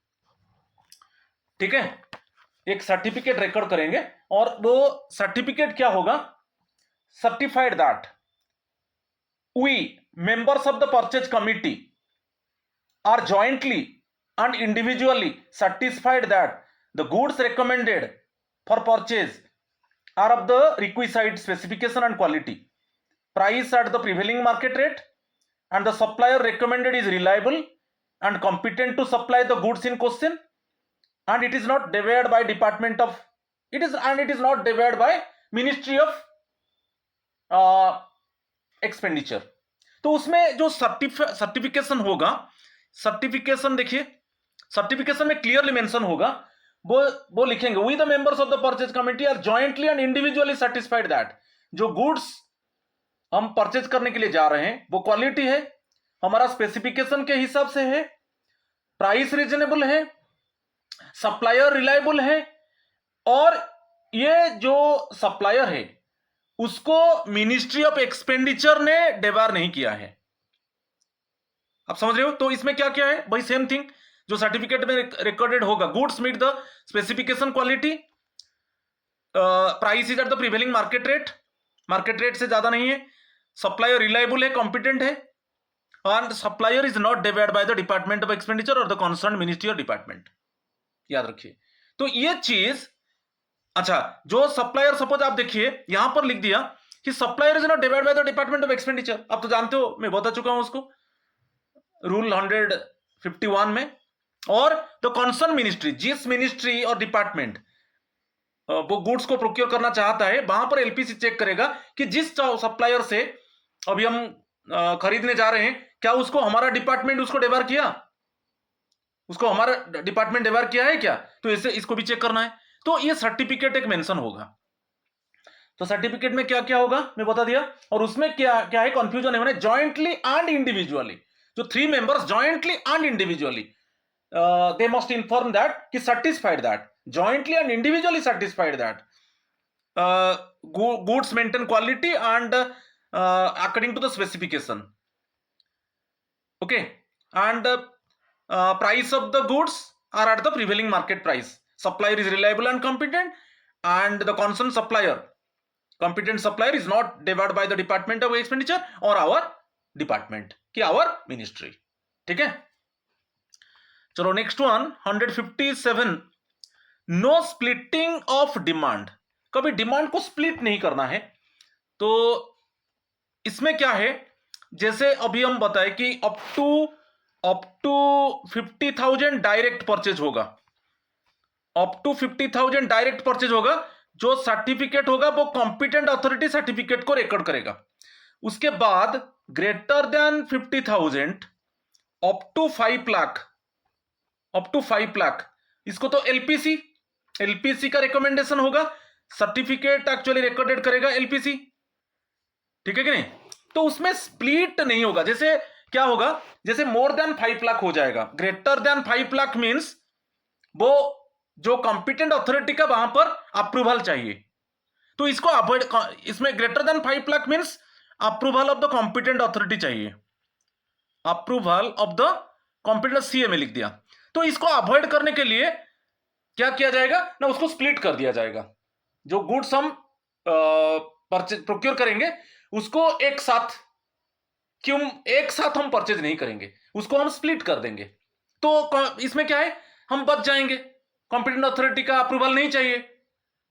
ठीक है, एक सर्टिफिकेट रिकॉर्ड करेंगे और वो सर्टिफिकेट क्या होगा, certified that we members of the purchase committee are jointly and individually satisfied that the goods recommended for purchase are of the requisite specification and quality, price at the prevailing market rate, and the supplier recommended is reliable and competent to supply the goods in question, and it is not deviated by department of it is not deviated by ministry of expenditure. तो उसमें जो certification होगा, certification देखिए, certification में clearly mention होगा, वो लिखेंगे we the members of the purchase committee are jointly and individually satisfied that जो गुड्स हम परचेज करने के लिए जा रहे हैं वो क्वालिटी है, हमारा स्पेसिफिकेशन के हिसाब से है, प्राइस रीजनेबल है, सप्लायर रिलायबल है, और ये जो सप्लायर है उसको मिनिस्ट्री ऑफ एक्सपेंडिचर ने डेबार नहीं किया है। आप समझ रहे हो? तो इसमें क्या क्या है, भाई सेम थिंग जो सर्टिफिकेट में रिकॉर्डेड होगा, goods meet the specification quality, price is at the prevailing market rate से ज्यादा नहीं है, सप्लायर रिलायबल है, कॉम्पिटेंट है, एंड सप्लायर इज नॉट डेवेड by the department of expenditure और द कंसर्न मिनिस्ट्री और डिपार्टमेंट। याद रखिए। तो ये चीज, अच्छा, जो सप्लायर, सपोज आप देखिए यहां पर लिख दिया कि supplier is not divide by the department of expenditure. आप तो जानते हो, मैं बता चुका हूं उसको रूल 151 में। और द कंसर्न मिनिस्ट्री, जिस मिनिस्ट्री और डिपार्टमेंट वो गुड्स को प्रोक्योर करना चाहता है, वहां पर एलपीसी चेक करेगा कि जिस सप्लायर से अभी हम खरीदने जा रहे हैं, क्या उसको हमारा डिपार्टमेंट उसको डेबार किया, उसको हमारा डिपार्टमेंट डेबार किया है क्या, तो इसे इसको भी चेक करना है। तो ये सर्टिफिकेट एक मेंशन होगा। तो सर्टिफिकेट में क्या क्या होगा मैं बता दिया, और उसमें क्या क्या है, कंफ्यूजन है, जॉइंटली एंड इंडिविजुअली, जो 3 members jointly and individually they must inform that कि satisfied that, jointly and individually satisfied that goods maintain quality and according to the specification, okay, and price of the goods are at the prevailing market price, supplier is reliable and competent, and the concerned supplier, competent supplier is not devoured by the department of expenditure or our department कि our ministry। ठीक है, चलो next one 157, no splitting of demand. कभी demand को split नहीं करना है। तो इसमें क्या है, जैसे अभी हम बताएं कि अप टू 50,000 डायरेक्ट परचेज होगा, अप टू 50,000 डायरेक्ट परचेज होगा, जो सर्टिफिकेट होगा वो कॉम्पिटेंट अथॉरिटी सर्टिफिकेट को रिकॉर्ड करेगा। उसके बाद greater than 50,000 up to 5 lakh, up to 5 lakh, इसको तो एलपीसी का रिकमेंडेशन होगा, सर्टिफिकेट एक्चुअली रिकॉर्डेड करेगा एलपीसी। ठीक है कि नहीं? तो उसमें स्प्लिट नहीं होगा। जैसे क्या होगा, जैसे मोर देन 5 लाख हो जाएगा, ग्रेटर देन 5 लाख मींस वो जो कॉम्पिटेंट अथॉरिटी का वहां पर अप्रूवल चाहिए, तो इसको अवॉइड, इसमें greater than 5 lakh means approval of the competent authority चाहिए, approval of the competent, CA में लिख दिया। तो इसको अवॉइड करने के लिए क्या किया जाएगा ना, उसको स्प्लिट कर दिया जाएगा। जो गुड्स हम प्रोक्योर करेंगे उसको एक साथ क्यों एक साथ हम परचेज नहीं करेंगे, उसको हम स्प्लिट कर देंगे। तो इसमें क्या है, हम बच जाएंगे, कॉम्पिटेंट अथॉरिटी का अप्रूवल नहीं चाहिए।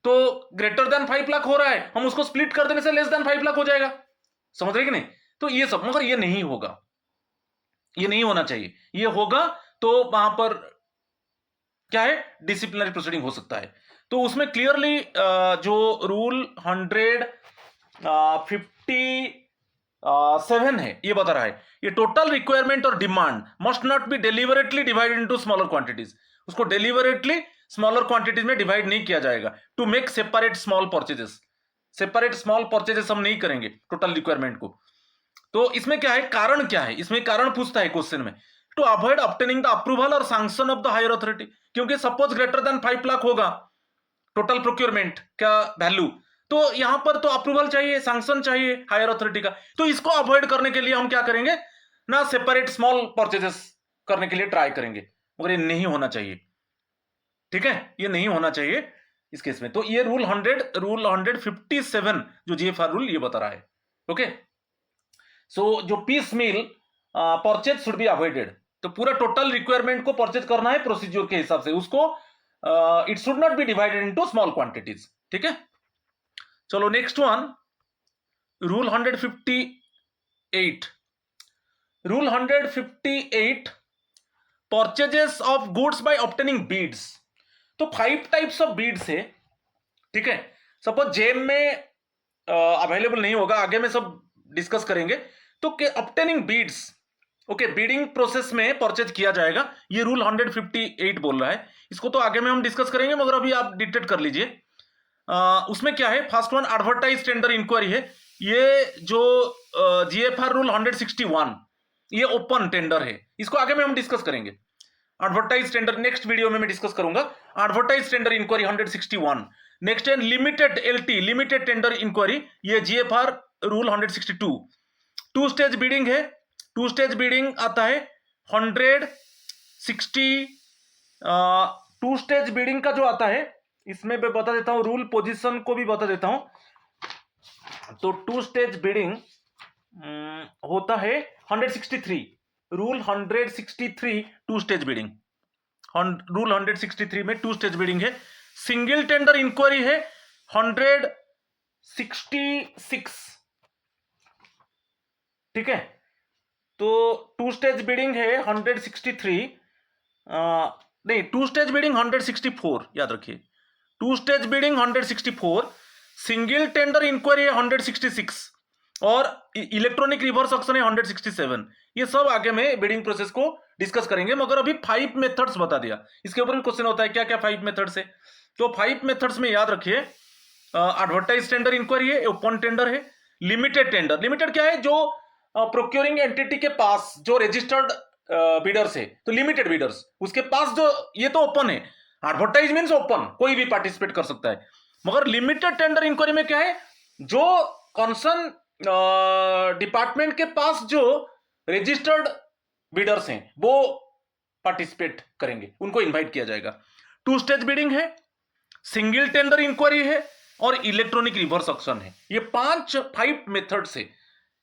तो ग्रेटर देन 5 लाख हो रहा है, हम उसको स्प्लिट कर देने से लेस देन 5 लाख हो जाएगा। समझ रहे कि नहीं? तो ये सब, मगर ये नहीं होगा, ये नहीं होना चाहिए। ये होगा तो वहां पर क्या है, डिसिप्लिनरी प्रोसीडिंग हो सकता है। तो उसमें क्लियरली जो रूल 157 है ये बता रहा है, ये टोटल रिक्वायरमेंट और demand must not be deliberately divided into smaller quantities. उसको डेलिबरेटली स्मॉलर क्वांटिटीज में डिवाइड नहीं किया जाएगा to make separate small purchases. Separate small purchases हम नहीं करेंगे टोटल रिक्वायरमेंट को। तो इसमें क्या है, कारण क्या है, इसमें कारण पूछता है क्वेश्चन में, to avoid obtaining the approval और sanction of the higher authority. क्योंकि सपोज ग्रेटर देन 5 लाख होगा टोटल प्रोक्योरमेंट का वैल्यू, तो यहां पर तो अप्रूवल चाहिए, सैंक्शन चाहिए हायर अथॉरिटी का। तो इसको अवॉइड करने के लिए हम क्या करेंगे ना, सेपरेट स्मॉल परचेजेस करने के लिए ट्राई करेंगे, मगर ये नहीं होना चाहिए। ठीक है, ये नहीं होना चाहिए इस केस में। तो ये रूल 157 जो जीएफआर रूल ये बता रहा है। ओके, सो जो piecemeal purchase should be avoided. तो पूरा टोटल रिक्वायरमेंट को परचेज करना है प्रोसीजर के हिसाब से, उसको it should not be divided into small quantities. ठीक है, चलो next one, rule 158। Rule 158, purchases of goods by obtaining beads. तो 5 टाइप्स ऑफ बीड्स है। ठीक है, सपोज जेम में अवेलेबल नहीं होगा, आगे में सब डिस्कस करेंगे। तो obtaining bids, okay, bidding process में परचेज किया जाएगा, ये रूल 158 बोल रहा है। इसको तो आगे में हम डिस्कस करेंगे, मगर अभी आप डिटेक्ट कर लीजिए। उसमें क्या है, first one advertise tender inquiry है। ये जो जीएफआर रूल 161, ये ओपन टेंडर है, इसको आगे में हम डिस्कस करेंगे। एडवर्टाइज टेंडर नेक्स्ट वीडियो में मैं डिस्कस करूंगा। Advertise tender inquiry 161। नेक्स्ट है limited LT, limited tender inquiry, ये जीएफआर रूल 162। 2 स्टेज बीडिंग है, 2 स्टेज बीडिंग आता है 160। 2 स्टेज बीडिंग का जो आता है, इसमें मैं बता देता हूं, रूल पोजीशन को भी बता देता हूं। तो 2 स्टेज बीडिंग होता है 163, रूल 163 2 स्टेज बीडिंग। रूल 163 में 2 स्टेज बीडिंग है। सिंगल टेंडर इंक्वायरी है 166। ठीक है, तो 2 स्टेज बीडिंग है 163, नहीं 2 स्टेज बीडिंग 164, याद रखिए। 2 stage bidding 164, single tender inquiry है 166 और इलेक्ट्रॉनिक रिवर्स ऑक्शन है 167। ये सब आगे में बिडिंग प्रोसेस को डिस्कस करेंगे, मगर अभी 5 मेथड्स बता दिया। इसके ऊपर भी क्वेश्चन होता है क्या क्या 5 मेथड्स है। तो 5 मेथड्स में याद रखिए, एडवर्टाइज टेंडर इंक्वायरी है, ओपन टेंडर है, लिमिटेड टेंडर। लिमिटेड क्या है, जो प्रोक्योरिंग एंटिटी के पास जो रजिस्टर्ड बिडर्स है, तो लिमिटेड बिडर्स, उसके पास जो, ये तो ओपन है। एडवर्टाइज मींस ओपन, कोई भी पार्टिसिपेट कर सकता है। मगर लिमिटेड टेंडर इंक्वायरी में क्या है, जो कंसर्न डिपार्टमेंट के पास जो रजिस्टर्ड बिडर्स हैं वो पार्टिसिपेट करेंगे, उनको इनवाइट किया जाएगा। 2 स्टेज बिडिंग है, सिंगल टेंडर इंक्वायरी है और इलेक्ट्रॉनिक रिवर्स ऑक्शन है। ये 5 मेथड से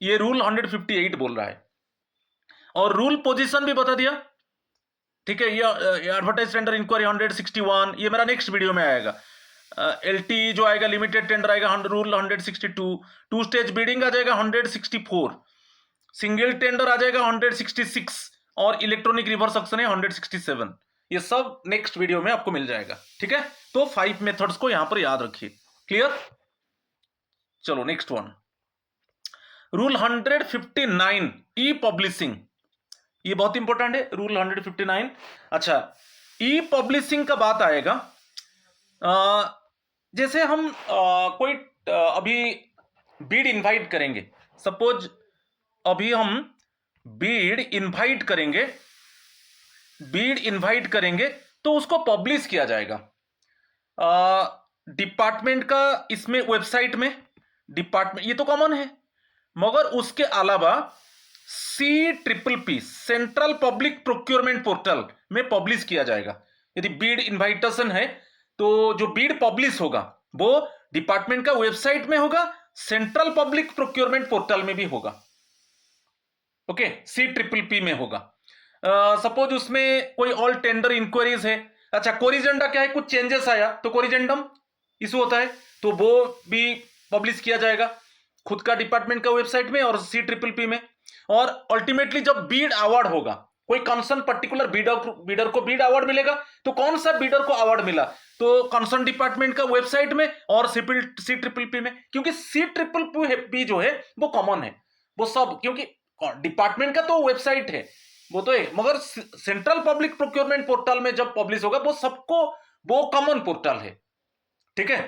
ये रूल 158 बोल रहा है। और रूल पोजीशन भी बता दिया। ठीक है, ये एडवर्टाइज टेंडर इंक्वायरी 161, ये मेरा नेक्स्ट वीडियो में आएगा। एलटी जो आएगा, लिमिटेड टेंडर आएगा रूल 162, 2 स्टेज बिडिंग आ जाएगा 164, सिंगल टेंडर आ जाएगा 166 और इलेक्ट्रॉनिक रिवर्स ऑक्शन है 167। ये सब नेक्स्ट वीडियो में आपको मिल जाएगा। ठीक है, तो 5 मेथड्स को यहां पर याद रखिए। क्लियर? चलो नेक्स्ट वन, रूल 159 ई पब्लिशिंग, ये बहुत इंपॉर्टेंट है रूल 159। अच्छा, ई पब्लिशिंग का बात आएगा, जैसे हम कोई अभी बीड इनवाइट करेंगे, सपोज अभी हम बीड इनवाइट करेंगे तो उसको पब्लिश किया जाएगा डिपार्टमेंट का, इसमें वेबसाइट में डिपार्टमेंट, ये तो कॉमन है। मगर उसके अलावा CPPP central public procurement portal में पब्लिश किया जाएगा। यदि बीड इनवाइटेशन है तो जो बीड पब्लिश होगा वो डिपार्टमेंट का वेबसाइट में होगा, सेंट्रल पब्लिक प्रोक्योरमेंट पोर्टल में भी होगा। ओके, CPPP में होगा। सपोज उसमें कोई ऑल टेंडर इंक्वायरीज है, अच्छा कोरिजेंडा क्या है, कुछ चेंजेस आया तो कोरिजेंडम इशू होता है, तो वो भी पब्लिश किया जाएगा खुद का डिपार्टमेंट का वेबसाइट में और CPPP में। और अल्टीमेटली जब बीड अवार्ड होगा, कोई कंसर्न पर्टिकुलर बीडर को बीड अवार्ड मिलेगा, तो कौन सा बीडर को अवार्ड मिला, तो कंसर्न डिपार्टमेंट का वेबसाइट में और CPPP में, क्योंकि CPPP जो है वो कॉमन है, वो सब, क्योंकि डिपार्टमेंट का तो वेबसाइट है वो तो है, मगर सेंट्रल पब्लिक प्रोक्योरमेंट पोर्टल में जब पब्लिश होगा वो सबको, वो कॉमन पोर्टल है, ठीक है।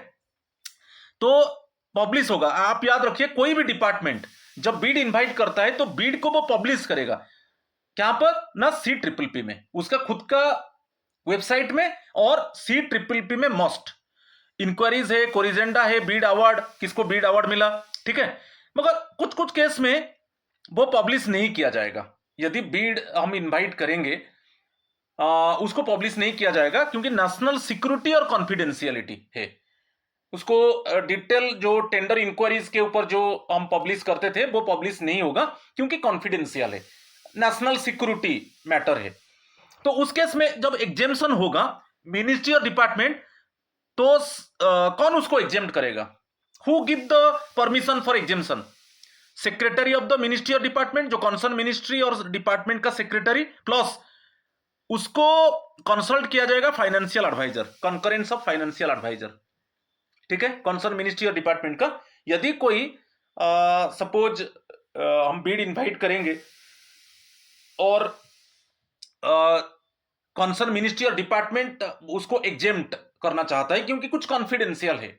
तो पब्लिश होगा, आप याद रखिए कोई भी डिपार्टमेंट जब बीड इनवाइट करता है तो बीड को वो पब्लिश करेगा, क्या पर ना CPPP में, उसका खुद का वेबसाइट में और CPPP में मस्ट इंक्वायरीज है, कोरिजेंडा है, बीड अवार्ड, किसको बीड अवार्ड मिला, ठीक है। मगर कुछ कुछ केस में वो पब्लिश नहीं किया जाएगा, यदि बीड हम इनवाइट करेंगे उसको पब्लिश नहीं किया जाएगा, क्योंकि नेशनल सिक्योरिटी और कॉन्फिडेंशियलिटी है, उसको डिटेल जो टेंडर इंक्वायरीज के ऊपर जो हम पब्लिश करते थे वो पब्लिश नहीं होगा, क्योंकि कॉन्फिडेंशियल है, नेशनल सिक्योरिटी मैटर है। तो उस केस में जब एग्जेम्पशन होगा मिनिस्ट्री और डिपार्टमेंट, तो कौन उसको एग्जेम्प्ट करेगा, who give the permission for exemption, secretary of the ministry और डिपार्टमेंट, जो कंसर्न मिनिस्ट्री और डिपार्टमेंट का सेक्रेटरी, प्लस उसको कंसल्ट किया जाएगा financial adviser, concurrence of financial adviser, ठीक है, कंसर्न मिनिस्ट्री और डिपार्टमेंट का। यदि कोई सपोज हम बीड इनवाइट करेंगे और कंसर्न मिनिस्ट्री और डिपार्टमेंट उसको एग्जेम्प्ट करना चाहता है, क्योंकि कुछ कॉन्फिडेंशियल है,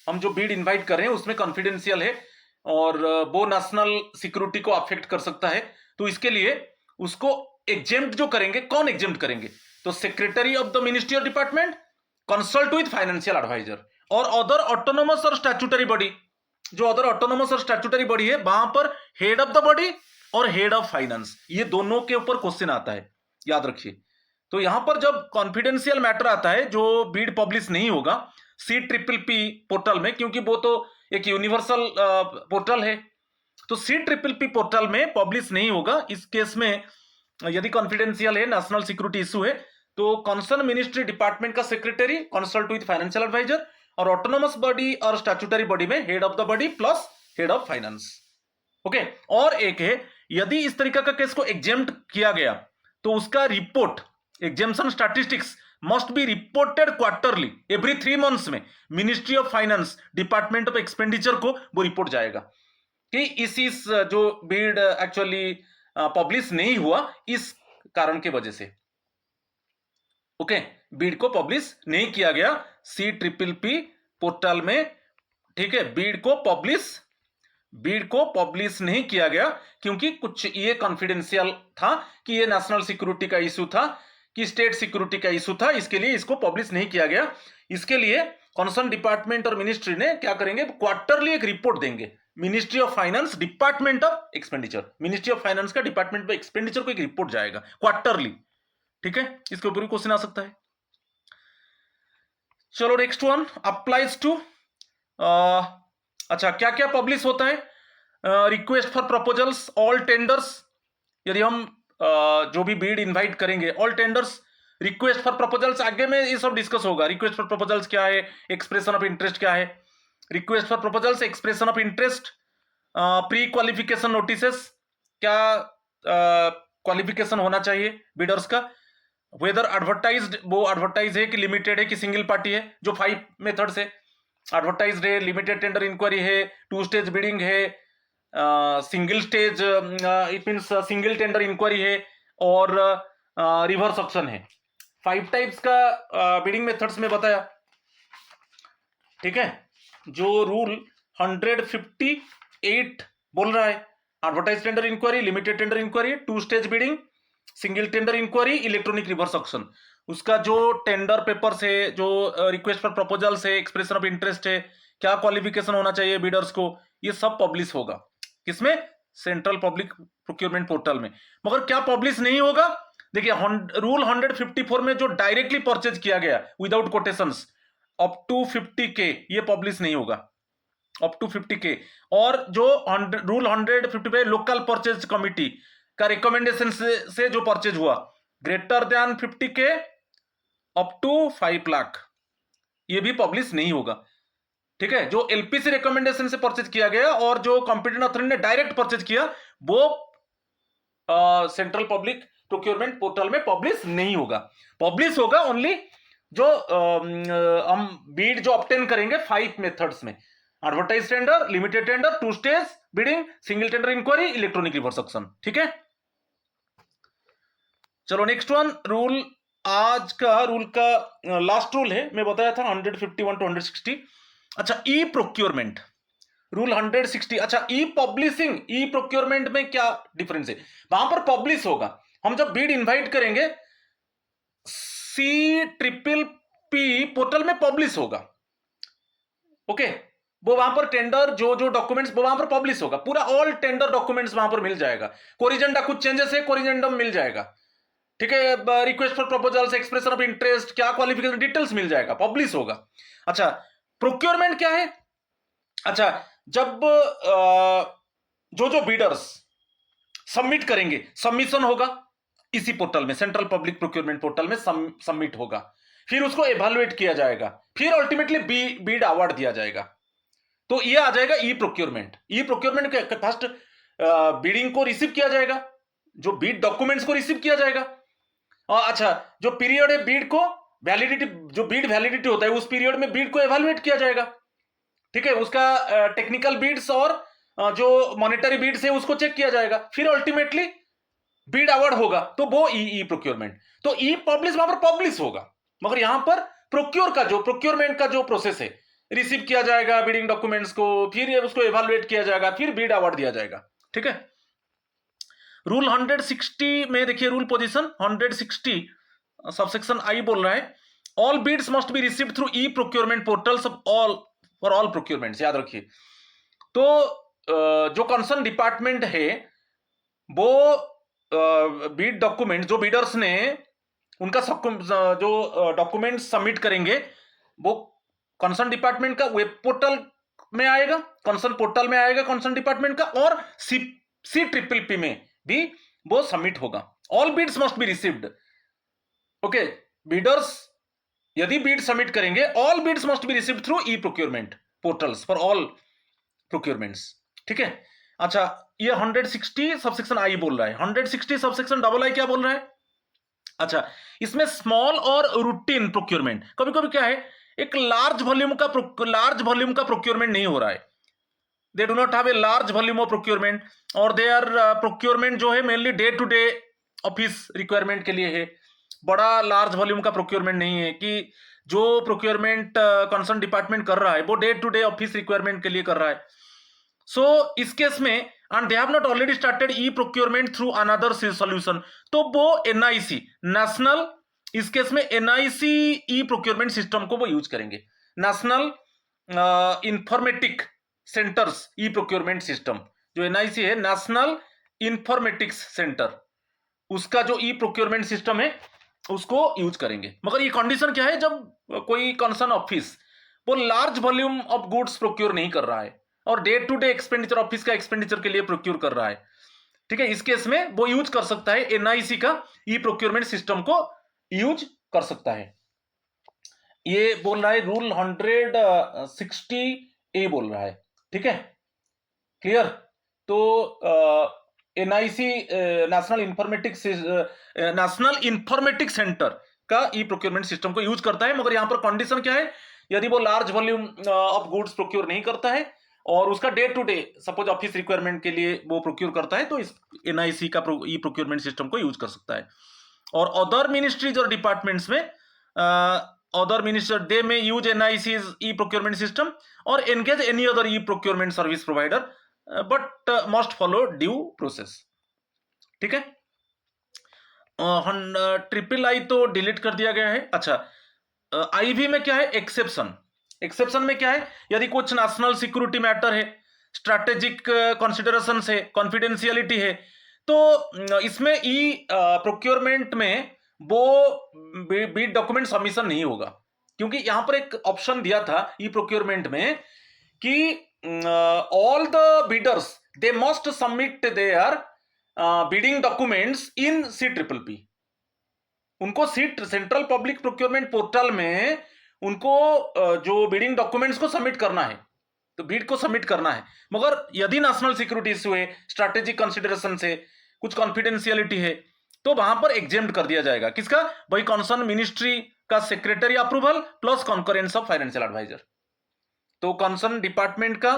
हम जो बीड इनवाइट कर रहे हैं उसमें कॉन्फिडेंशियल है और वो नेशनल सिक्योरिटी को अफेक्ट कर सकता है, तो इसके लिए उसको एग्जेम्प्ट जो करेंगे, कौन एग्जेम्प्ट करेंगे, तो सेक्रेटरी ऑफ द मिनिस्ट्री और department consult with financial adviser और अदर ऑटोनोमस और स्टैट्यूटरी बॉडी, जो अदर ऑटोनोमस और स्टैट्यूटरी बॉडी है वहां पर हेड ऑफ द बॉडी और हेड ऑफ फाइनेंस, ये दोनों के ऊपर क्वेश्चन आता है, याद रखिए। तो यहां पर जब कॉन्फिडेंशियल मैटर आता है जो बीड पब्लिश नहीं होगा CPPP पोर्टल में, क्योंकि वो तो एक यूनिवर्सल पोर्टल है, तो CPPP पोर्टल में पब्लिश नहीं होगा। इस केस में यदि कॉन्फिडेंशियल है, नेशनल सिक्योरिटी इशू है, तो कंसर्न मिनिस्ट्री डिपार्टमेंट का secretary consult with financial adviser और ऑटोनोमस बॉडी और स्टैट्यूटरी बॉडी में head of the body plus head of finance, okay. और एक है, यदि इस तरीके का केस को एग्जेम्प्ट किया गया तो उसका report, exemption statistics must be reported quarterly, every 3 months में ministry of finance, department of expenditure को वो रिपोर्ट जाएगा कि इस जो बीड एक्चुअली पब्लिश नहीं हुआ इस कारण के वजह से, ओके, बीड को पब्लिश नहीं किया गया CPPP पोर्टल में, ठीक है, बीड को पब्लिश नहीं किया गया, क्योंकि कुछ ये कॉन्फिडेंशियल था कि ये नेशनल सिक्योरिटी का इशू था, कि स्टेट सिक्योरिटी का इशू था, इसके लिए इसको पब्लिश नहीं किया गया। इसके लिए कंसर्न डिपार्टमेंट और मिनिस्ट्री ने क्या करेंगे, क्वार्टरली एक रिपोर्ट देंगे, ministry of finance, department of expenditure, ministry of finance का डिपार्टमेंट ऑफ एक्सपेंडिचर को एक रिपोर्ट जाएगा क्वार्टरली, ठीक है। इसके ऊपर भी क्वेश्चन आ सकता है। चलो नेक्स्ट वन अप्लाइज टू, अच्छा क्या क्या पब्लिश होता है, request for proposals, all tenders, यदि हम जो भी बीड इनवाइट करेंगे, all tenders, request for proposals, आगे में ये सब डिस्कस होगा, रिक्वेस्ट फॉर प्रपोजल्स क्या है, एक्सप्रेशन ऑफ इंटरेस्ट क्या है, request for proposals, expression of interest, pre qualification notices, क्या क्वालिफिकेशन होना चाहिए बिडर्स का, वेदर एडवर्टाइज्ड, वो एडवर्टाइज है कि लिमिटेड है कि सिंगल पार्टी है, जो 5 मेथड से एडवर्टाइज्ड है, लिमिटेड टेंडर इंक्वायरी है, 2 स्टेज बिडिंग है, single stage it means single tender inquiry है और रिवर्स ऑप्शन है। 5 टाइप्स का बिडिंग मेथड्स में बताया, ठीक है, जो रूल 158 बोल रहा है, advertise tender inquiry, limited tender inquiry, 2 stage bidding, single tender inquiry, electronic reverse option, उसका जो टेंडर पेपर्स है, जो रिक्वेस्ट फॉर प्रपोजल्स है, एक्सप्रेशन ऑफ इंटरेस्ट है, क्या क्वालिफिकेशन होना चाहिए बिडर्स को, ये सब पब्लिश होगा किसमें, सेंट्रल पब्लिक प्रोक्योरमेंट पोर्टल में। मगर क्या पब्लिश नहीं होगा, देखिए रूल 154 में जो डायरेक्टली परचेज किया गया without quotations up to 50K, ये पब्लिश नहीं होगा, अप टू 50K, और जो रूल 155 लोकल परचेज कमिटी का रिकमेंडेशन से जो परचेज हुआ greater than 50K up to 5 lakh, ये भी पब्लिश नहीं होगा। ठीक है, जो एलपीसी रिकमेंडेशन से परचेज किया गया और जो कॉम्पिटेंट अथॉरिटी ने डायरेक्ट परचेज किया वो सेंट्रल पब्लिक प्रोक्योरमेंट पोर्टल में पब्लिश नहीं होगा। पब्लिश होगा ओनली जो हम बीड जो ऑब्टेन करेंगे 5 मेथड्स में, advertise tender, limited tender, 2 stage bidding, single tender inquiry, electronic reverse auction. ठीक है, चलो नेक्स्ट वन रूल, आज का रूल का लास्ट रूल है, मैं बताया था 151 to 160। अच्छा, ई प्रोक्योरमेंट रूल 160। अच्छा, ई पब्लिशिंग, ई प्रोक्योरमेंट में क्या डिफरेंस है? वहां पर पब्लिश होगा, हम जब बीड इनवाइट करेंगे CPPP पोर्टल में पब्लिश होगा। ओके, वो वहां पर टेंडर जो जो डॉक्यूमेंट्स वो वहां पर पब्लिश होगा, पूरा ऑल टेंडर डॉक्यूमेंट्स वहां पर मिल जाएगा। कोरिजेंडा कुछ चेंजेस है, कोरिजेंडम मिल जाएगा। ठीक है, request for proposals, expression of interest, क्या क्वालिफिकेशन, डिटेल्स मिल जाएगा, पब्लिश होगा। अच्छा, प्रोक्योरमेंट क्या है? अच्छा, जब जो जो बीडर्स सबमिट करेंगे, सबमिशन होगा इसी पोर्टल में, सेंट्रल पब्लिक प्रोक्योरमेंट पोर्टल में सबमिट होगा, फिर उसको एवेलुएट किया जाएगा, फिर अल्टीमेटली बीड अवार्ड दिया जाएगा। तो ये आ जाएगा ई प्रोक्योरमेंट। ई प्रोक्योरमेंट के फर्स्ट बीडिंग को रिसीव किया जाएगा, जो बीड डॉक्यूमेंट्स को रिसीव किया जाएगा। और अच्छा, जो पीरियड है बीड को वैलिडिटी, जो बीड वैलिडिटी होता है उस पीरियड में बीड को एवेलुएट किया जाएगा। ठीक है, उसका टेक्निकल बीड्स और जो मॉनेटरी बीड्स है उसको चेक किया जाएगा, फिर अल्टीमेटली बीड अवार्ड होगा। तो वो ई प्रोक्योरमेंट, तो ई पब्लिश वहां पर पब्लिश होगा, मगर यहां पर प्रोक्योर का जो प्रोक्योरमेंट का जो प्रोसेस है, रिसीव किया जाएगा बीडिंग डॉक्यूमेंट्स को, फिर उसको एवेलुएट किया जाएगा, फिर बीड अवार्ड दिया जाएगा। ठीक है, रूल 160 में देखिए रूल पोजीशन 160 सबसेक्शन आई बोल रहा है, all beads must be received through e procurement portals of all for all procurements. याद रखिए, तो जो कंसर्न डिपार्टमेंट है वो बीड डॉक्यूमेंट, जो बीडर्स ने उनका जो डॉक्यूमेंट सबमिट करेंगे वो कंसर्न डिपार्टमेंट का वेब पोर्टल में आएगा, कंसर्न पोर्टल में आएगा कंसर्न डिपार्टमेंट का, और CPPP में भी वो सबमिट होगा। All beads must be received. Okay, Bidder's यदि बीड सबमिट करेंगे, all beads must be received through e procurement portals for all procurements. ठीक है, अच्छा, ये 160 सबसेक्शन आई बोल रहा है, 160 सबसेक्शन डबल आई क्या बोल रहा है? अच्छा, इसमें स्मॉल और रूटीन प्रोक्योरमेंट, कभी कभी क्या है, एक लार्ज वॉल्यूम का प्रोक्योरमेंट नहीं हो रहा है, they do not have a large volume of procurement, और देयर प्रोक्योरमेंट जो है mainly day to day office requirement के लिए है, बड़ा लार्ज वॉल्यूम का प्रोक्योरमेंट नहीं है कि जो प्रोक्योरमेंट कंसर्न डिपार्टमेंट कर रहा है वो day to day office requirement के लिए कर रहा है। सो इस केस में and they have not already started e procurement through another solution, तो वो NIC नेशनल, इस केस में NIC ई प्रोक्योरमेंट सिस्टम को वो यूज करेंगे, national informatic centres e procurement system, जो NIC है नेशनल इंफॉर्मेटिक्स सेंटर, उसका जो ई प्रोक्योरमेंट सिस्टम है उसको यूज करेंगे। मगर ये कंडीशन क्या है, जब कोई कंसर्न ऑफिस वो large volume of goods procure नहीं कर रहा है और day to day expenditure office का एक्सपेंडिचर के लिए प्रोक्योर कर रहा है। ठीक है, इस केस में वो यूज कर सकता है NIC का ई प्रोक्योरमेंट सिस्टम को यूज कर सकता है। ये बोल रहा है रूल 160A बोल रहा है। ठीक है, क्लियर? तो NIC नेशनल इंफॉर्मेटिक सेंटर का ई प्रोक्योरमेंट सिस्टम को यूज करता है, मगर यहां पर कंडीशन क्या है, यदि वो large volume of goods procure नहीं करता है और उसका day to day suppose office requirement के लिए वो प्रोक्योर करता है, तो इस NIC का ई प्रोक्योरमेंट सिस्टम को यूज कर सकता है। और अदर मिनिस्ट्रीज और डिपार्टमेंट्स में other minister they may use NIC's e procurement system और engage any other e procurement service provider but must follow due process. ठीक है, III तो डिलीट कर दिया गया है। अच्छा, IV में क्या है, एक्सेप्शन। एक्सेप्शन में क्या है, यदि कुछ नेशनल सिक्योरिटी मैटर है, स्ट्रैटेजिक कंसिडरेशन है, कॉन्फिडेंशियलिटी है, तो इसमें ई प्रोक्योरमेंट में वो बीड डॉक्यूमेंट सबमिशन नहीं होगा, क्योंकि यहां पर एक ऑप्शन दिया था ई प्रोक्योरमेंट में कि all the bidders they must submit their bidding documents in CPPP. उनको seat central public procurement portal में उनको जो बिडिंग डॉक्यूमेंट्स को सबमिट करना है, तो बिड को सबमिट करना है, मगर यदि नेशनल सिक्योरिटी इश्यू है, स्ट्रैटेजिक कंसिडरेशन से कुछ कॉन्फिडेंशियलिटी है, तो वहां पर एग्जेम्प्ट कर दिया जाएगा। किसका? वही कंसर्न मिनिस्ट्री का secretary approval plus concurrence of financial adviser. तो कंसर्न डिपार्टमेंट का,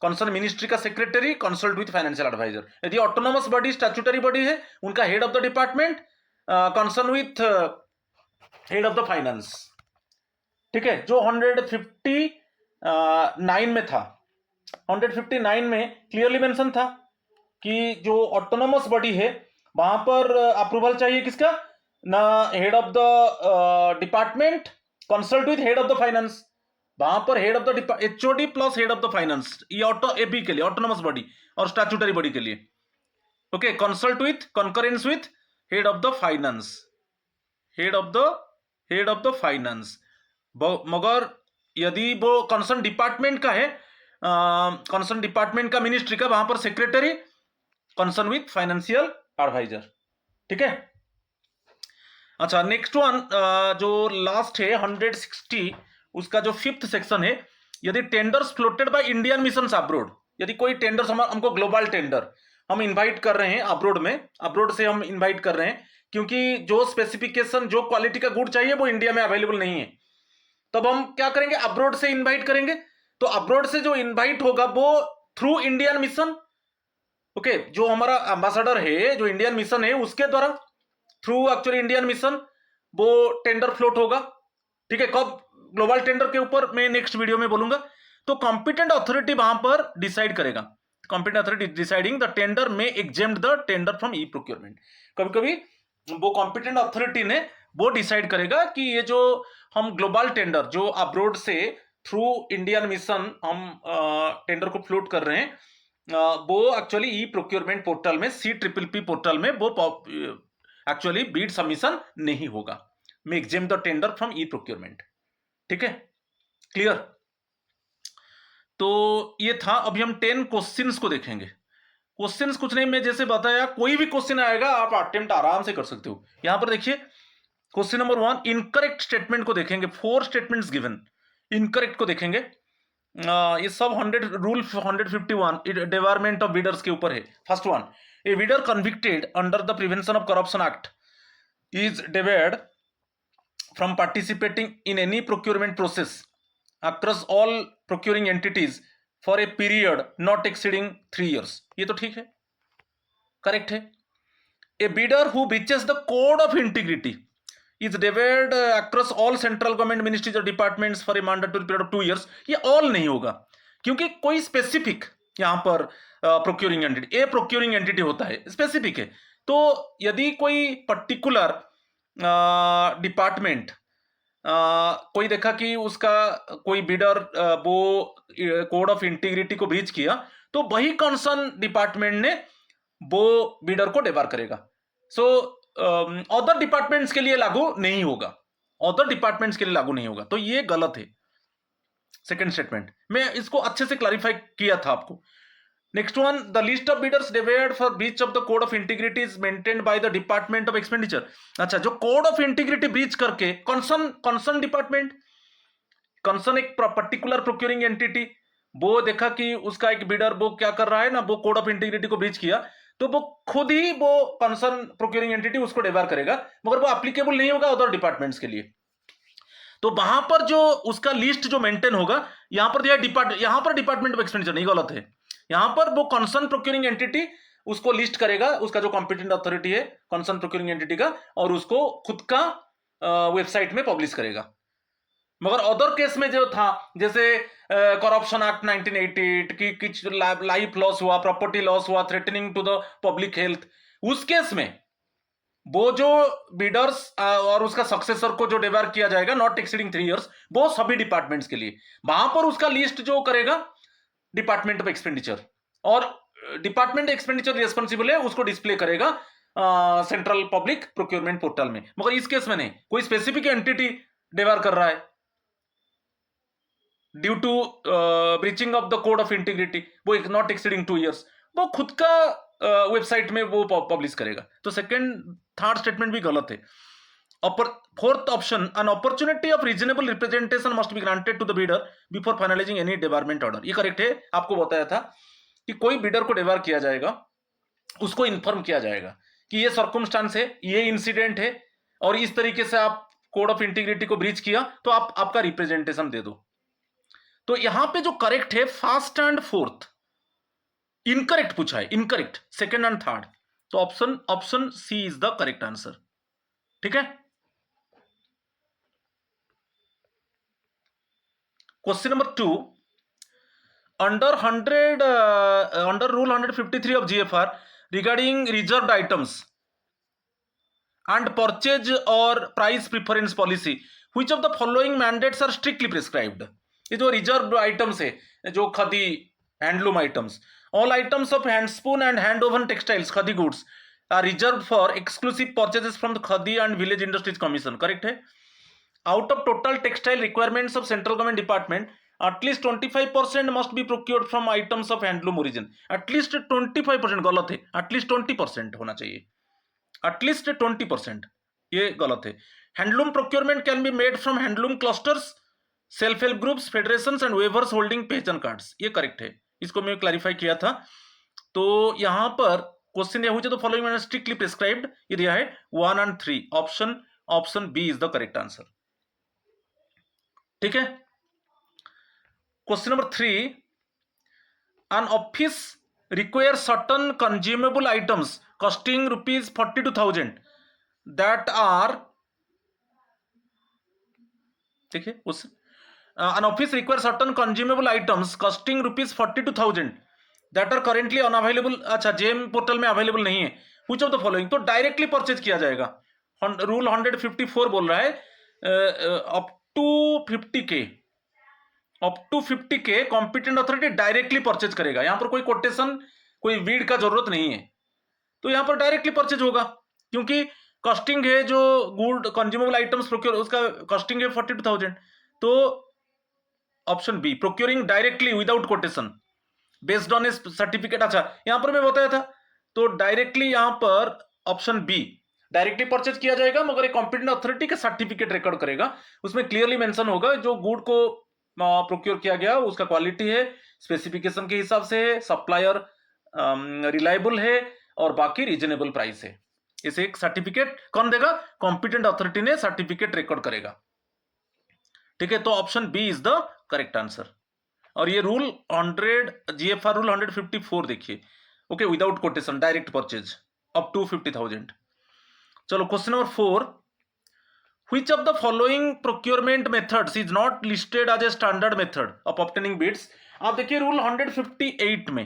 कंसर्न मिनिस्ट्री का secretary consult with financial adviser. यदि ऑटोनोमस बॉडी, स्टैट्यूटरी बॉडी है, उनका head of the department concern with head of the finance. ठीक है, जो 159 में था, 159 में क्लियरली मेंशन था कि जो ऑटोनोमस बॉडी है वहां पर अप्रूवल चाहिए किसका? ना head of the department consult with head of the finance. वहां पर head of the HOD plus head of the finance, ये ऑटो एबी के लिए, ऑटोनोमस बॉडी और स्टैट्यूटरी बॉडी के लिए। Okay, consult with concurrence with head of the finance, head of the finance. मगर यदि वो कंसर्न डिपार्टमेंट का है, कंसर्न डिपार्टमेंट का, मिनिस्ट्री का, वहां पर secretary concern with financial adviser. ठीक है, अच्छा नेक्स्ट वन जो लास्ट है 160, उसका जो 5th सेक्शन है, यदि tenders floated by Indian mission abroad, यदि कोई टेंडर्स हमको ग्लोबल टेंडर हम इनवाइट कर रहे हैं अब्रोड में, अब्रोड से हम इनवाइट कर रहे हैं क्योंकि जो स्पेसिफिकेशन, जो क्वालिटी का गुड चाहिए वो इंडिया में अवेलेबल नहीं है, तब हम क्या करेंगे? अब्रोड से इनवाइट करेंगे। तो अब्रोड से जो इनवाइट होगा वो थ्रू इंडियन मिशन। ओके, जो हमारा एम्बेसडर है, जो इंडियन मिशन है, उसके द्वारा, थ्रू एक्चुअली इंडियन मिशन वो टेंडर फ्लोट होगा। ठीक है, कब? ग्लोबल टेंडर के ऊपर मैं नेक्स्ट वीडियो में बोलूंगा। तो कॉम्पिटेंट अथॉरिटी वहां पर डिसाइड करेगा, competent authority deciding the tender may exempt the tender from e procurement. कभी कभी वो कॉम्पिटेंट अथॉरिटी ने वो डिसाइड करेगा कि ये जो हम ग्लोबल टेंडर जो अब्रोड से थ्रू इंडियन मिशन हम टेंडर को फ्लोट कर रहे हैं, वो एक्चुअली ई प्रोक्योरमेंट पोर्टल में, CPPP पोर्टल में वो एक्चुअली बीड सबमिशन नहीं होगा, may exempt the tender from e procurement. ठीक है, क्लियर? तो ये था। अभी हम 10 क्वेश्चंस को देखेंगे। क्वेश्चंस कुछ नहीं, मैं जैसे बताया, कोई भी क्वेश्चन आएगा आप अटेम्प्ट आराम से कर सकते हो। यहां पर देखिए क्वेश्चन नंबर 1, इनकरेक्ट स्टेटमेंट को देखेंगे। 4 स्टेटमेंट्स गिवन, इनकरेक्ट को देखेंगे। ये सब 100 रूल 151 डिवार्मेंट ऑफ बिडर्स के ऊपर है। First one, a bidder convicted under the prevention of corruption act is debarred from participating in any procurement process across all procuring entities for a period not exceeding 3 years। ये तो ठीक है, correct है। A bidder who breaches the code of integrity is debarred across all central government ministries or departments for a mandatory period of 2 years। ये all नहीं होगा क्योंकि कोई स्पेसिफिक यहाँ पर प्रोक्योरिंग एंटिटी, ए प्रोक्योरिंग एंटिटी होता है, स्पेसिफिक है। तो यदि कोई पर्टिकुलर डिपार्टमेंट कोई देखा कि उसका कोई बिडर वो कोड ऑफ इंटीग्रिटी को ब्रीच किया, तो वही कंसर्न डिपार्टमेंट ने वो बिडर को डिबार करेगा। सो अदर डिपार्टमेंट्स के लिए लागू नहीं होगा, अदर डिपार्टमेंट्स के लिए लागू नहीं होगा। तो ये गलत है सेकंड स्टेटमेंट। मैं इसको अच्छे से क्लैरिफाई किया था आपको। Next one, the list of bidders debarred for breach of the code of integrity is maintained by the department of expenditure. अच्छा, जो कोड ऑफ इंटीग्रिटी ब्रीच करके कंसर्न डिपार्टमेंट, कंसर्न एक पर्टिकुलर प्रोक्योरिंग एंटिटी, वो देखा कि उसका एक bidder वो क्या कर रहा है ना, वो कोड ऑफ इंटीग्रिटी को ब्रीच किया, तो वो खुद ही वो कंसर्न प्रोक्योरिंग एंटिटी उसको डिबार करेगा, मगर वो एप्लीकेबल नहीं होगा अदर डिपार्टमेंट्स के लिए। तो वहां पर जो उसका लिस्ट जो मेंटेन होगा, यहां पर दिया यहां पर डिपार्टमेंट ऑफ एक्सपेंडिचर नहीं, गलत है। यहां पर वो कंसर्न प्रोक्योरिंग एंटिटी उसको लिस्ट करेगा, उसका जो कॉम्पिटेंट अथॉरिटी है कंसर्न प्रोक्योरिंग एंटिटी का, और उसको खुद का वेबसाइट में पब्लिश करेगा। मगर अदर केस में जो था, जैसे करप्शन एक्ट 1988 की कुछ लाइफ लॉस हुआ, प्रॉपर्टी लॉस हुआ, threatening to the public health, उस केस में वो जो बिडर्स और उसका सक्सेसर को जो डिबार किया जाएगा नॉट एक्सीडिंग 3 years, वो सभी डिपार्टमेंट्स के लिए, वहां पर उसका लिस्ट जो करेगा डिपार्टमेंट ऑफ एक्सपेंडिचर, और डिपार्टमेंट एक्सपेंडिचर रिस्पॉन्सिबल है, उसको डिस्प्ले करेगा सेंट्रल पब्लिक प्रोक्योरमेंट पोर्टल में। मगर इस केस में नहीं, कोई स्पेसिफिक एंटिटी डिबार कर रहा है, due to breaching of the code of integrity, वो नॉट एक्सीडिंग 2 years, वो खुद का वेबसाइट में वो पब्लिश करेगा। तो सेकंड थर्ड स्टेटमेंट भी गलत है। Fourth option, an opportunity of reasonable representation must be granted to the bidder before finalizing any debarment order, ये करेक्ट है। आपको बताया था कि कोई बिडर को डिबार किया जाएगा, उसको इन्फॉर्म किया जाएगा कि ये सर्कमस्टांस है, ये इंसिडेंट है, और इस तरीके से आप कोड ऑफ इंटीग्रिटी को ब्रीच किया, तो आप आपका रिप्रेजेंटेशन दे दो। तो यहां पे जो करेक्ट है फर्स्ट एंड फोर्थ, इनकरेक्ट पूछा है, इनकरेक्ट सेकंड एंड थर्ड, तो option C is the correct answer. ठीक है। Question number 2, under rule 153 of GFR regarding reserved items and purchase or price preference policy, which of the following mandates are strictly prescribed? ये जो reserve items है, जो khadi handloom items, all items of handspun and hand woven textiles khadi goods are reserve for exclusive purchases from the khadi and village industries commission, correct है। Out of total textile requirements of central government department, at least 25% must be procured from items of handloom origin. At least 25% गलत है, at least 20% होना चाहिए, at least 20%, ये गलत है। Handloom procurement can be made from handloom clusters, self help groups, federations and weavers holding पहचान cards, ये correct है। इसको मैं क्लैरिफाई किया था। तो यहां पर क्वेश्चन यह हुई तो फॉलोइंग मैंने स्ट्रिक्टली प्रिस्क्राइब्ड, ये दिया है 1 and 3, option B is the correct answer. ठीक है। Question number 3, an office requires certain consumable items costing rupees 42,000 that are, देखिए उस an office requires certain consumable items costing rupees 42,000 that are currently unavailable, अच्छा GeM portal में available नहीं है, which of the following, तो directly purchase किया जाएगा। Rule 154 बोल रहा है up to 50K, up to 50K competent authority directly purchase करेगा। यहां पर कोई कोटेशन, कोई वीड का जरूरत नहीं है, तो यहां पर डायरेक्टली परचेज होगा, क्योंकि कॉस्टिंग है जो गुड कंज्यूमेबल आइटम्स प्रोक्योर, उसका कॉस्टिंग है 42,000, तो option B, procuring directly without quotation based on a certificate. अच्छा, यहां पर मैं बताया था, तो डायरेक्टली यहां पर ऑप्शन बी, डायरेक्टली परचेज किया जाएगा, मगर एक कॉम्पिटेंट अथॉरिटी का सर्टिफिकेट रिकॉर्ड करेगा, उसमें क्लियरली मेंशन होगा जो गुड को प्रोक्योर किया गया उसका क्वालिटी है, स्पेसिफिकेशन के हिसाब से है, सप्लायर रिलायबल है, और बाकी रीजनेबल प्राइस है। इसे एक सर्टिफिकेट कौन देगा? कॉम्पिटेंट अथॉरिटी ने सर्टिफिकेट रिकॉर्ड करेगा। ठीक है, तो option B is the correct answer. और ये रूल 100 जीएफआर रूल 154 देखिए, okay, without quotation direct purchase up to 50,000। चलो question number 4, which of the following procurement methods is not listed as a standard method of obtaining bids? आप देखिए rule 158 में,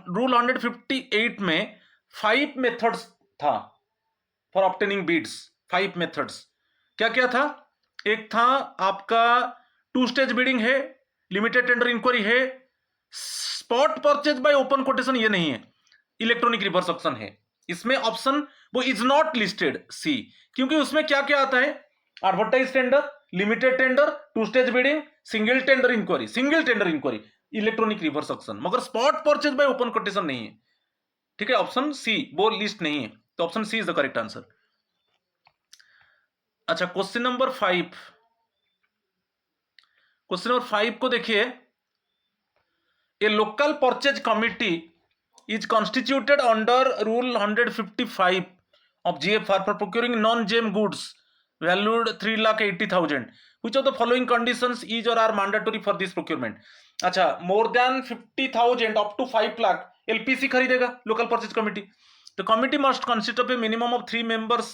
rule 158 में 5 methods था for obtaining beads. 5 methods क्या क्या था? एक था आपका 2 स्टेज बिडिंग है, लिमिटेड टेंडर इंक्वायरी है, spot purchase by open quotation ये नहीं है, इलेक्ट्रॉनिक रिवर्स ऑक्शन है। इसमें ऑप्शन वो इज नॉट लिस्टेड सी, क्योंकि उसमें क्या क्या आता है? Advertise tender, limited tender, 2 stage bidding, single tender inquiry, electronic reverse auction, मगर spot purchase by open quotation नहीं है। ठीक है, ऑप्शन सी वो लिस्ट नहीं है, तो option C is the correct answer. अच्छा, क्वेश्चन नंबर 5, क्वेश्चन नंबर 5 को देखिए, a local purchase committee is constituted under rule 155 of GFR for procuring non-gem goods valued 3,80,000. Which of the following conditions is or are mandatory for this procurement? अच्छा, more than 50,000 up to 5 lakh LPC खरीदेगा local purchase committee. The committee must consist of a minimum of 3 members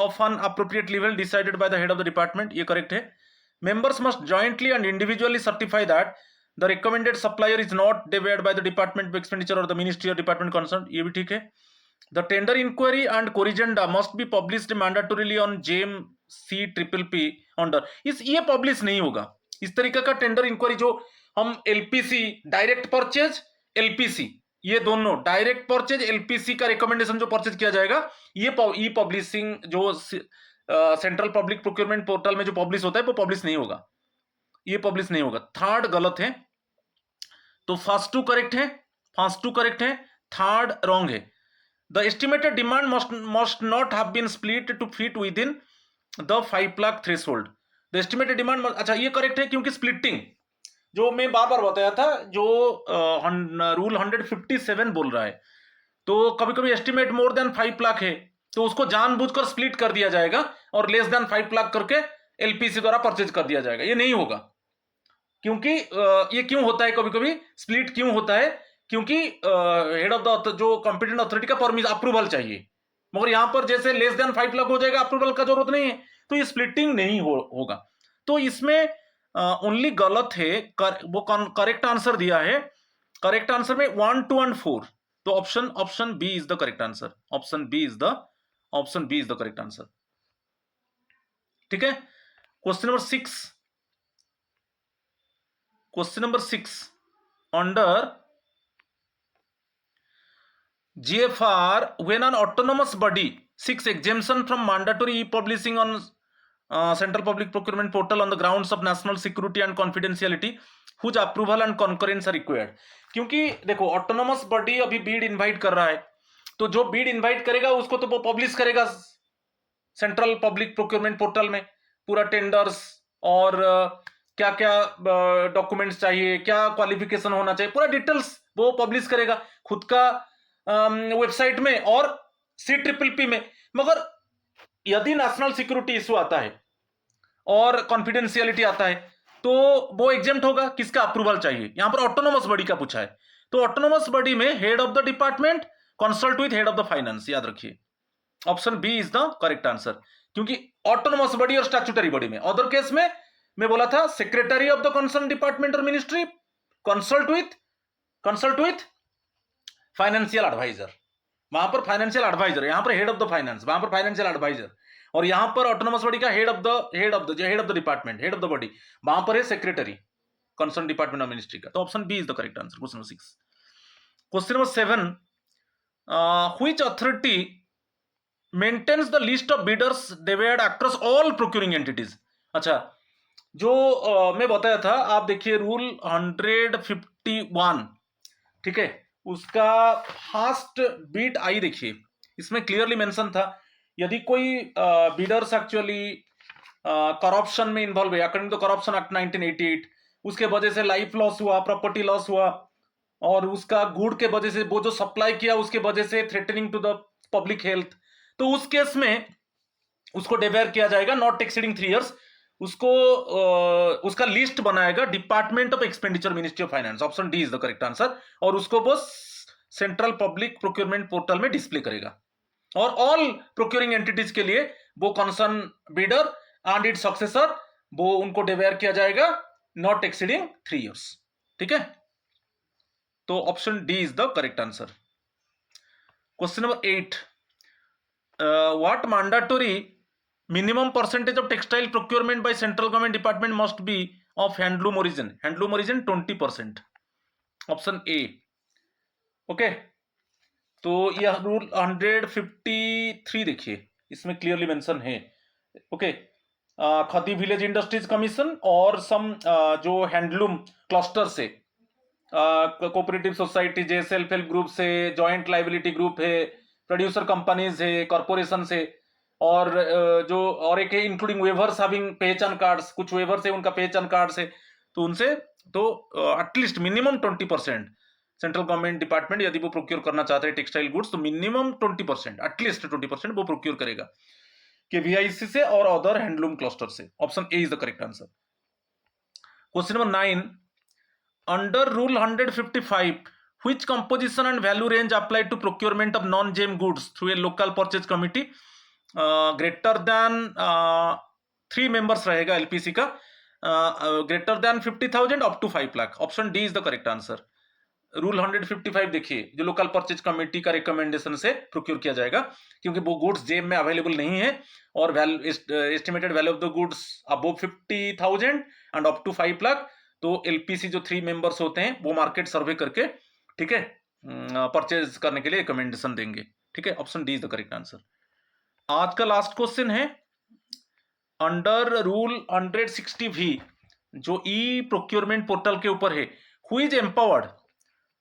of an appropriate level decided by the head of the department. ये correct है। Members must jointly and individually certify that the recommended supplier is not deviated by the department expenditure or the ministry or department concerned, ये भी ठीक है। The tender inquiry and corrigenda must be published mandatorily on JAM CPPP under, इस ये publish नहीं होगा। इस तरीके का टेंडर इंक्वायरी जो हम LPC, डायरेक्ट परचेज, LPC, ये दोनों डायरेक्ट परचेज, LPC का रिकमेंडेशन जो परचेज किया जाएगा, ये ई पब्लिशिंग जो सेंट्रल पब्लिक प्रोक्योरमेंट पोर्टल में जो पब्लिश होता है वो पब्लिश नहीं होगा। ये पब्लिश नहीं होगा। थर्ड गलत है, तो फर्स्ट टू करेक्ट है, थर्ड रॉन्ग है। The estimated demand must not have been split to fit within the 5 lakh threshold. The estimated demand, अच्छा ये करेक्ट है, क्योंकि स्प्लिटिंग जो मैं बार बार बताया था, जो रूल 157 बोल रहा है, तो कभी कभी एस्टिमेट मोर देन 5 लाख है तो उसको जानबूझकर स्प्लिट कर दिया जाएगा और लेस देन 5 लाख करके एलपीसी द्वारा परचेज कर दिया जाएगा। ये नहीं होगा, क्योंकि ये क्यों होता है, कभी कभी स्प्लिट क्यों होता है, क्योंकि हेड ऑफ द जो कॉम्पिटेंट अथॉरिटी का परमिशन अप्रूवल चाहिए, मगर यहां पर जैसे लेस देन 5 लाख हो जाएगा, अप्रूवल का जरूरत नहीं है, तो ये स्प्लिटिंग नहीं होगा। तो इसमें ओनली गलत है, वो करेक्ट आंसर दिया है, करेक्ट आंसर में 1, 2 एंड 4, तो option B is the correct answer, option B is the correct answer. ठीक है, question number 6 under GFR, when an autonomous body seeks exemption from mandatory e-publishing on Central Public Procurement Portal on the grounds of national security and confidentiality, whose approval and concurrence are required। क्योंकि देखो autonomous body अभी Beed invite कर रहा है, तो जो Beed invite करेगा उसको तो वो पब्लिश करेगा सेंट्रल पब्लिक प्रोक्योरमेंट पोर्टल में, पूरा टेंडर्स और क्या क्या डॉक्यूमेंट्स चाहिए, क्या क्वालिफिकेशन होना चाहिए, पूरा डिटेल्स वो पब्लिश करेगा खुद का वेबसाइट में और CPPP में। मगर यदि नेशनल सिक्योरिटी इशू आता है और कॉन्फिडेंशियलिटी आता है तो वो एग्जेम्प्ट होगा, किसका अप्रूवल चाहिए, यहां पर ऑटोनोमस बॉडी का पूछा है, तो ऑटोनोमस बॉडी में head of the department consult with head of the finance, याद रखिए option B is the correct answer. क्योंकि ऑटोनोमस बॉडी और स्टैट्यूटरी बॉडी में, अदर केस में मैं बोला था secretary of the concern department और ministry consult with financial adviser, वहां पर फाइनेंशियल एडवाइजर, यहां पर हेड ऑफ द फाइनेंस, वहां पर फाइनेंशियल एडवाइजर, और यहां पर ऑटोनोमस बॉडी का head of the department, head of the body, वहां पर है secretary concern department of ministry का। तो option B is the correct answer, question number 6। Question number 7, which authority maintains the list of bidders divide across all procuring entities. अच्छा, जो मैं बताया था, आप देखिए रूल 151, ठीक है, उसका फास्ट बीट आई देखिए, इसमें क्लियरली मेंशन था, यदि कोई बिडर्स एक्चुअली करप्शन में इन्वॉल्व है अकॉर्डिंग टू करप्शन एक्ट 1988, उसके वजह से लाइफ लॉस हुआ, प्रॉपर्टी लॉस हुआ, और उसका गुड के वजह से वो जो सप्लाई किया उसके वजह से threatening to the public health, तो उस केस में उसको डिवेयर किया जाएगा नॉट एक्सीडिंग 3 इयर्स, उसको उसका लिस्ट बनाएगा department of expenditure ministry of finance, option D is the correct answer, और उसको वो सेंट्रल पब्लिक प्रोक्योरमेंट पोर्टल में डिस्प्ले करेगा, और ऑल प्रोक्योरिंग एंटिटीज के लिए वो concern bidder and it's successor, वो उनको डिवेयर किया जाएगा नॉट एक्सीडिंग 3 इयर्स। ठीक है, तो option D is the correct answer. Question number 8, what mandatory minimum percentage of textile procurement by central government department must be of handloom origin, 20%, option A. Okay, तो यह rule 153 देखिए, इसमें clearly mention है। Okay, khadi village industries commission और सम जो handloom cluster से, cooperative society जे, self help group से, joint liability group है, प्रोड्यूसर कंपनीज है, कॉर्पोरेशन से, और जो और एक है इंक्लूडिंग वेवर्स हैविंग पहचान कार्ड्स, कुछ वेवर्स है उनका पहचान कार्ड्स है, तो उनसे तो at least minimum 20% central government department यदि वो प्रोक्योर करना चाहते हैं टेक्सटाइल गुड्स, तो मिनिमम 20%, एटलीस्ट 20% वो प्रोक्योर करेगा के वीआईसी से और अदर हैंडलूम क्लस्टर से। Option A is the correct answer. Question number 9, under rule 155 which composition and value range applied to procurement of non-gem goods through a local purchase committee greater than 3 members रहेगा LPC का, greater than 50,000 up to 5 lakh, option D is the correct answer. Rule 155 देखिए, जो local purchase committee का recommendation से procure किया जाएगा, क्योंकि वो गुड्स जेम में अवेलेबल नहीं है, और estimated value of the goods above 50,000 and up to 5 lakh, तो एलपीसी जो 3 मेंबर्स होते हैं वो मार्केट सर्वे करके, ठीक है, परचेज करने के लिए रिकमेंडेशन देंगे। ठीक है, option D is the correct answer. आज का लास्ट क्वेश्चन है, अंडर रूल 160 भी जो ई प्रोक्योरमेंट पोर्टल के ऊपर है, who is empowered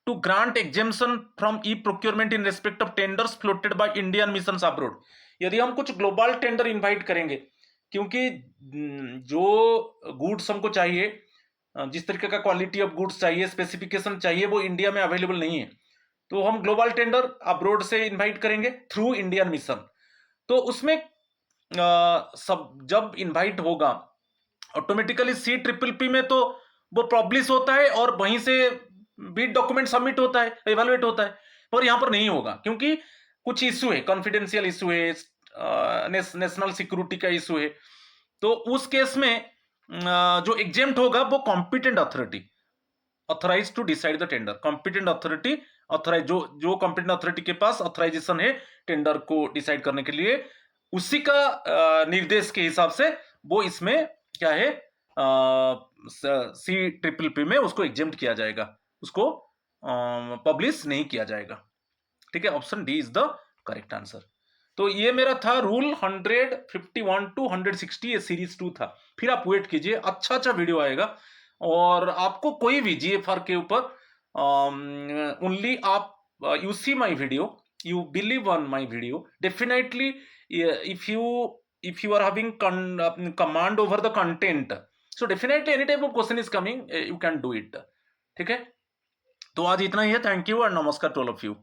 to grant exemption from e procurement in respect of tenders floated by Indian mission abroad. यदि हम कुछ ग्लोबल टेंडर इनवाइट करेंगे, क्योंकि जो गुड्स हमको चाहिए, जिस तरीके का क्वालिटी ऑफ गुड्स चाहिए, स्पेसिफिकेशन चाहिए, वो इंडिया में अवेलेबल नहीं है, तो हम ग्लोबल टेंडर अब्रोड से इनवाइट करेंगे थ्रू इंडियन मिशन। तो उसमें सब जब इनवाइट होगा ऑटोमेटिकली CPPP में तो वो पब्लिश होता है और वहीं से बिड डॉक्यूमेंट सबमिट होता है, इवेलुएट होता है, पर यहाँ पर नहीं होगा क्योंकि कुछ इशू है, कॉन्फिडेंशियल इशू है, नेशनल सिक्योरिटी का इशू है। तो उस केस में जो एग्जेम्प्ट होगा वो competent authority, authorise to decide the tender, competent authority, authorise जो कॉम्पिटेंट अथॉरिटी के पास ऑथराइजेशन है टेंडर को डिसाइड करने के लिए, उसी का निर्देश के हिसाब से वो इसमें क्या है CPPP में उसको एग्जेम्प्ट किया जाएगा, उसको पब्लिश नहीं किया जाएगा। ठीक है, option D is the correct answer. तो ये मेरा था रूल 151 टू 160, ये सीरीज 2 था। फिर आप वेट कीजिए, अच्छा अच्छा वीडियो आएगा। और आपको कोई भी GFR के ऊपर ओनली आप you see my video, you believe on my video, definitely if you are having command over the content, so definitely any type of question is coming, you can do it। ठीक है, तो आज इतना ही है। Thank you and नमस्कार to all of you.